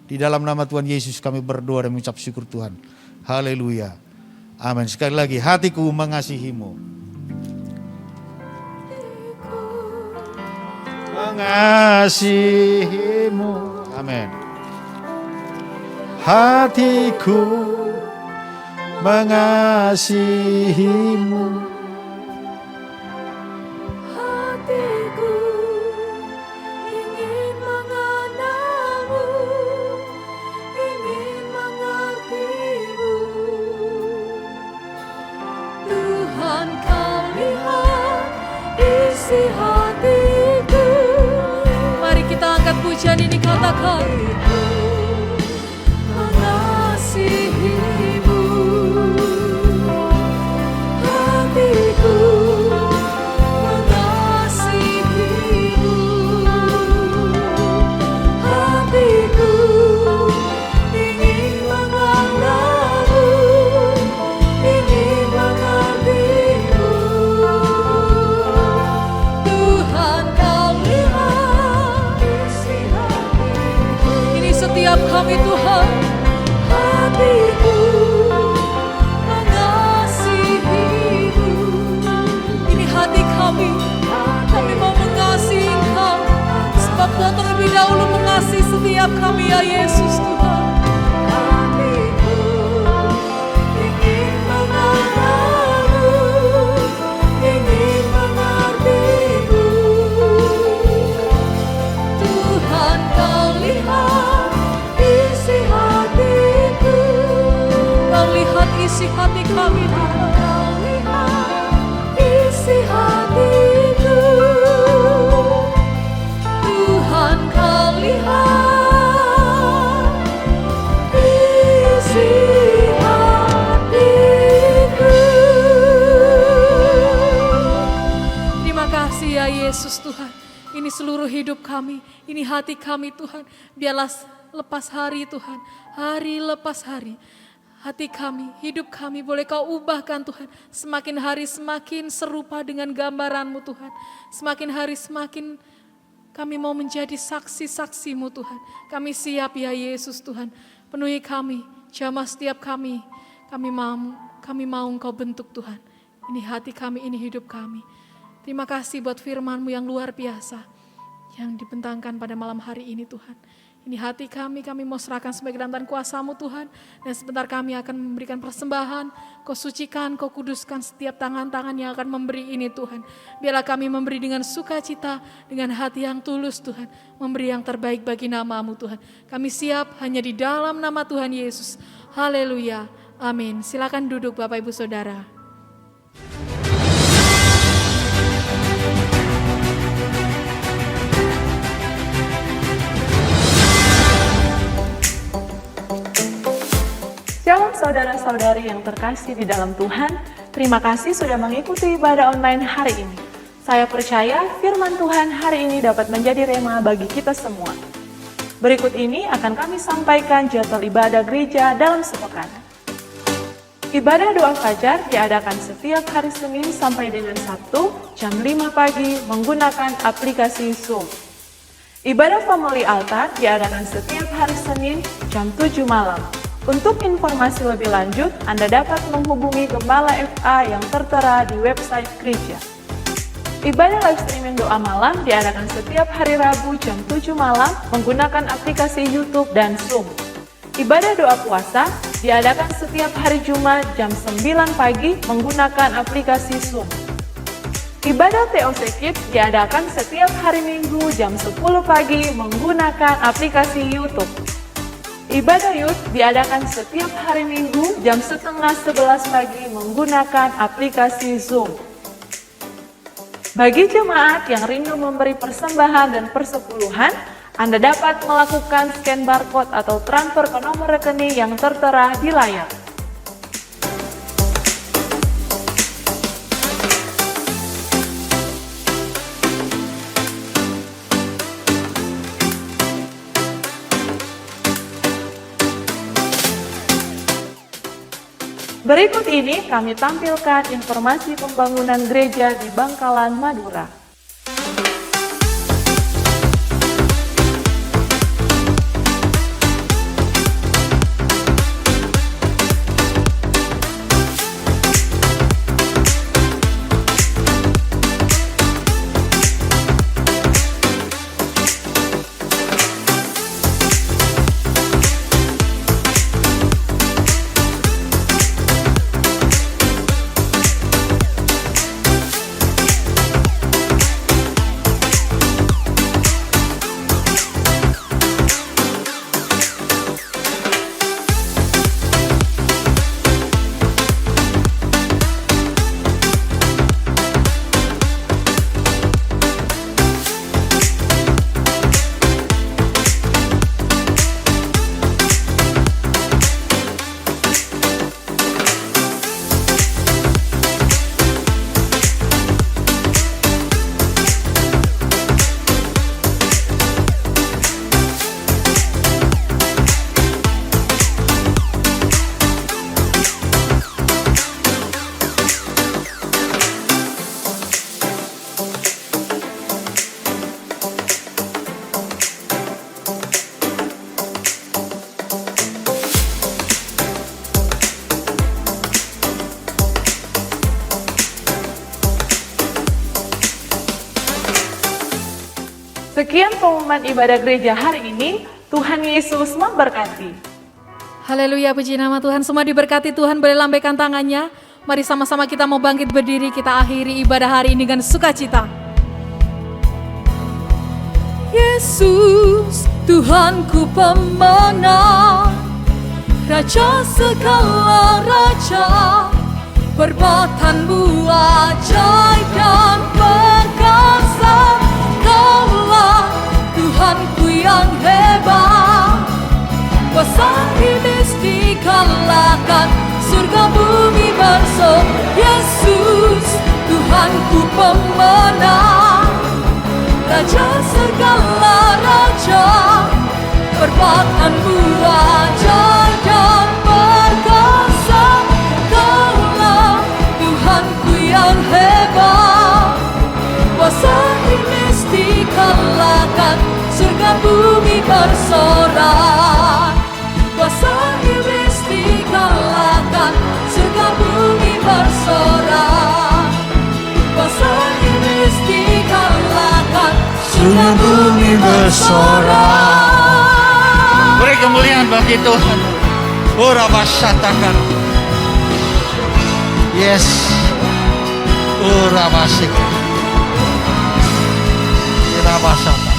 Di dalam nama Tuhan Yesus kami berdoa dan mengucap syukur Tuhan. Haleluya. Amin. Sekali lagi, hatiku mengasihi-Mu. Mengasihi-Mu. Amin. Hatiku mengasihi-Mu. Hatiku ingin mengenal-Mu, ingin mengerti-Mu. Tuhan, Kau lihat isi hatiku. Mari kita angkat pujian ini, katakan mengasihi-Mu. Hatiku mengasihi-Mu. Hatiku ingin mengenal-Mu, ingin mengerti-Mu. Tuhan, Kau lihat isi hatiku. Ini setiap kami Tuhan. Hatiku mengasihi-Mu. Ini hati kami. Kami mau mengasihi Engkau. Sebab Kau terlebih dahulu mengasihi setiap kami ya Yesus Tuhan. Hatiku ingin mengenal-Mu, ingin mengerti-Mu. Tuhan, Kau lihat isi hatiku. Kau lihat isi hati kami Tuhan. Kau lihat isi hatiku. Tuhan, Kau lihat isi hatiku. Terima kasih ya Yesus Tuhan. Ini seluruh hidup kami, ini hati kami Tuhan. Biarlah lepas hari Tuhan, hari lepas hari. Hati kami, hidup kami boleh Kau ubahkan Tuhan. Semakin hari semakin serupa dengan gambaran-Mu Tuhan. Semakin hari semakin kami mau menjadi saksi-saksi-Mu Tuhan. Kami siap ya Yesus Tuhan. Penuhi kami, jamah setiap kami. Kami mau Engkau bentuk Tuhan. Ini hati kami, ini hidup kami. Terima kasih buat firman-Mu yang luar biasa. Yang dibentangkan pada malam hari ini Tuhan. Ini hati kami mau serahkan sebagai dalam tangan kuasa-Mu Tuhan. Dan sebentar kami akan memberikan persembahan. Kau sucikan, Kau kuduskan setiap tangan-tangan yang akan memberi ini Tuhan. Biarlah kami memberi dengan sukacita, dengan hati yang tulus Tuhan. Memberi yang terbaik bagi nama-Mu Tuhan. Kami siap hanya di dalam nama Tuhan Yesus. Haleluya. Amin. Silakan duduk Bapak Ibu Saudara. Shalom saudara-saudari yang terkasih di dalam Tuhan, terima kasih sudah mengikuti ibadah online hari ini. Saya percaya firman Tuhan hari ini dapat menjadi rema bagi kita semua. Berikut ini akan kami sampaikan jadwal ibadah gereja dalam sepekan. Ibadah doa fajar diadakan setiap hari Senin sampai dengan Sabtu jam 5 pagi menggunakan aplikasi Zoom. Ibadah family altar diadakan setiap hari Senin jam 7 malam. Untuk informasi lebih lanjut, Anda dapat menghubungi Gembala FA yang tertera di website gereja. Ibadah live streaming doa malam diadakan setiap hari Rabu jam 7 malam menggunakan aplikasi YouTube dan Zoom. Ibadah doa puasa diadakan setiap hari Jumat jam 9 pagi menggunakan aplikasi Zoom. Ibadah TOC Kids diadakan setiap hari Minggu jam 10 pagi menggunakan aplikasi YouTube. Ibadah Youth diadakan setiap hari Minggu jam setengah 11 pagi menggunakan aplikasi Zoom. Bagi jemaat yang rindu memberi persembahan dan persepuluhan, Anda dapat melakukan scan barcode atau transfer ke nomor rekening yang tertera di layar. Berikut ini kami tampilkan informasi pembangunan gereja di Bangkalan, Madura. Sekian pengumuman ibadah gereja hari ini. Tuhan Yesus memberkati. Haleluya, puji nama Tuhan. Semua diberkati Tuhan, boleh lambaikan tangannya. Mari sama-sama kita mau bangkit berdiri, kita akhiri ibadah hari ini dengan sukacita. Yesus, Tuhanku pemenang, Raja segala raja, perbuatanmu ajaib dan perkasa. Kaulah Tuhanku yang hebat, kuasa iblis dikalahkan, surga bumi bersatu. Yesus, Tuhanku pemenang, Raja segala raja, perbuatanmu ajaib dan perkasa. Kaulah Tuhanku yang hebat, kuasa iblis dikalahkan, surga bumi bersorak. Kuasa iblis dikalahkan, surga bumi bersorak. Kuasa iblis dikalahkan, surga bumi bersorak. Beri kemuliaan bagi Tuhan. Ora basatakan. Yes. Ora basik. Ora basata.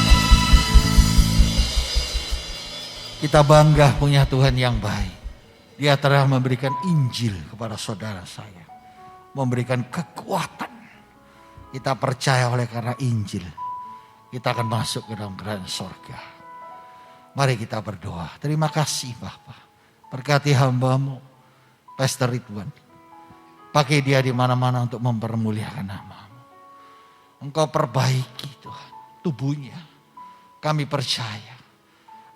Kita bangga punya Tuhan yang baik. Dia telah memberikan Injil kepada saudara saya. Memberikan kekuatan. Kita percaya oleh karena Injil. Kita akan masuk ke dalam kerajaan sorga. Mari kita berdoa. Terima kasih Bapa. Berkati hamba-Mu, Pastor Ridwan. Pakai dia di mana-mana untuk mempermuliakan nama-Mu. Engkau perbaiki Tuhan tubuhnya. Kami percaya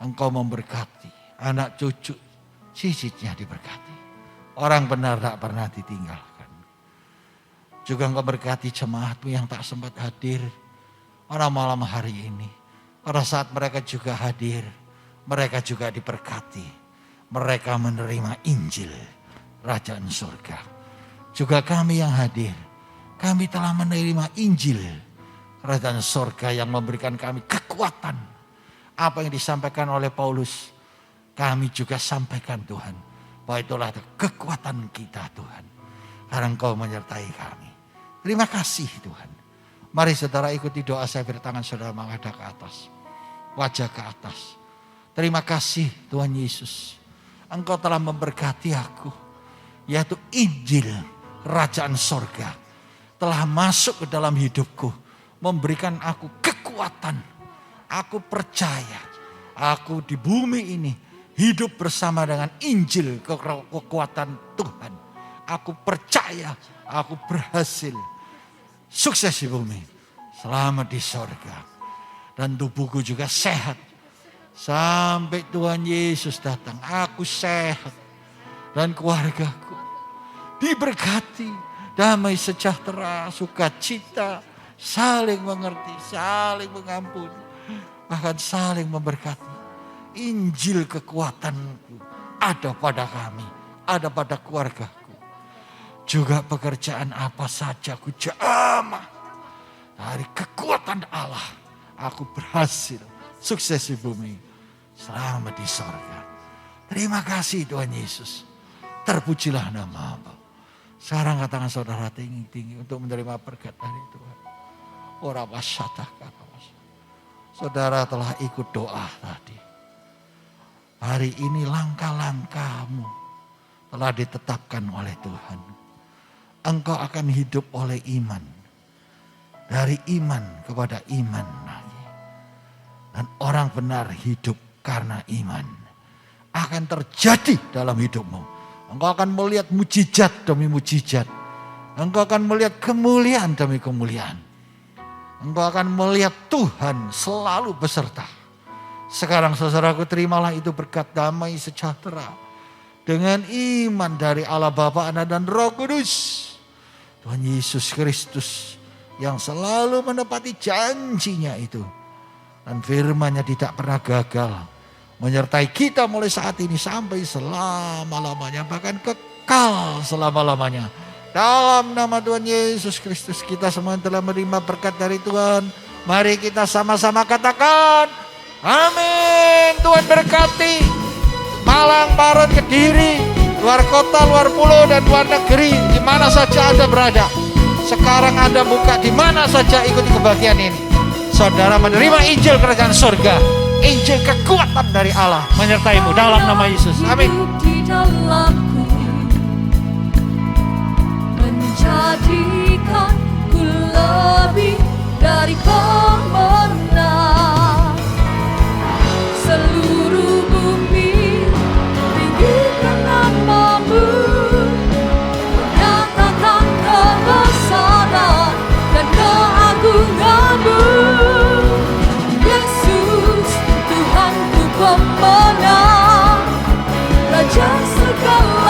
Engkau memberkati anak cucu, cicitnya diberkati. Orang benar tak pernah ditinggalkan. Juga Engkau berkati jemaat-Mu yang tak sempat hadir pada malam hari ini. Pada saat mereka juga hadir, mereka juga diberkati. Mereka menerima Injil Kerajaan Surga. Juga kami yang hadir, kami telah menerima Injil Kerajaan Surga yang memberikan kami kekuatan. Apa yang disampaikan oleh Paulus, kami juga sampaikan Tuhan. Bahwa itulah kekuatan kita Tuhan. Karena Engkau menyertai kami. Terima kasih Tuhan. Mari saudara ikuti doa saya, bertangan saudara menghadap ke atas. Wajah ke atas. Terima kasih Tuhan Yesus. Engkau telah memberkati aku. Yaitu Injil Kerajaan Sorga. telah masuk ke dalam hidupku, memberikan aku kekuatan. Aku percaya aku di bumi ini hidup bersama dengan Injil kekuatan Tuhan. Aku percaya aku berhasil sukses di bumi, selamat di sorga. Dan tubuhku juga sehat. Sampai Tuhan Yesus datang, aku sehat. Dan keluargaku diberkati, damai sejahtera, sukacita, saling mengerti, saling mengampuni, bahkan saling memberkati. Injil kekuatanku ada pada kami, ada pada keluargaku. Juga pekerjaan apa saja ku jamah dari kekuatan Allah. Aku berhasil sukses di bumi, selamat di sorga. Terima kasih Tuhan Yesus. Terpujilah nama Allah. Sekarang katakan saudara tinggi-tinggi untuk menerima berkat dari Tuhan. Ora wasyatah. Saudara telah ikut doa tadi. Hari ini langkah-langkahmu telah ditetapkan oleh Tuhan. Engkau akan hidup oleh iman. Dari iman kepada iman lagi. Dan orang benar hidup karena iman. Akan terjadi dalam hidupmu. Engkau akan melihat mujizat demi mujizat. Engkau akan melihat kemuliaan demi kemuliaan. Engkau akan melihat Tuhan selalu beserta. Sekarang saudaraku, terimalah itu berkat damai sejahtera. Dengan iman dari Allah Bapa, Anak dan Roh Kudus. Tuhan Yesus Kristus yang selalu menepati janjinya itu. Dan firman-Nya tidak pernah gagal. Menyertai kita mulai saat ini sampai selama-lamanya. Bahkan kekal selama-lamanya. Dalam nama Tuhan Yesus Kristus kita semua telah menerima berkat dari Tuhan. Mari kita sama-sama katakan amin. Tuhan berkati Malang, Barat, Kediri, luar kota, luar pulau, dan luar negeri. Di mana saja Anda berada. Sekarang Anda buka di mana saja, ikuti kebahagiaan ini. Saudara menerima Injil kerajaan surga. Injil kekuatan dari Allah menyertaimu dalam nama Yesus. Amin. Di dalamku menjadikanku lebih dari pemenang. Seluruh bumi tinggikan nama-Mu, menyatakan kebesaran dan keagungan-Mu. Yesus, Tuhanku pemenang, Raja segala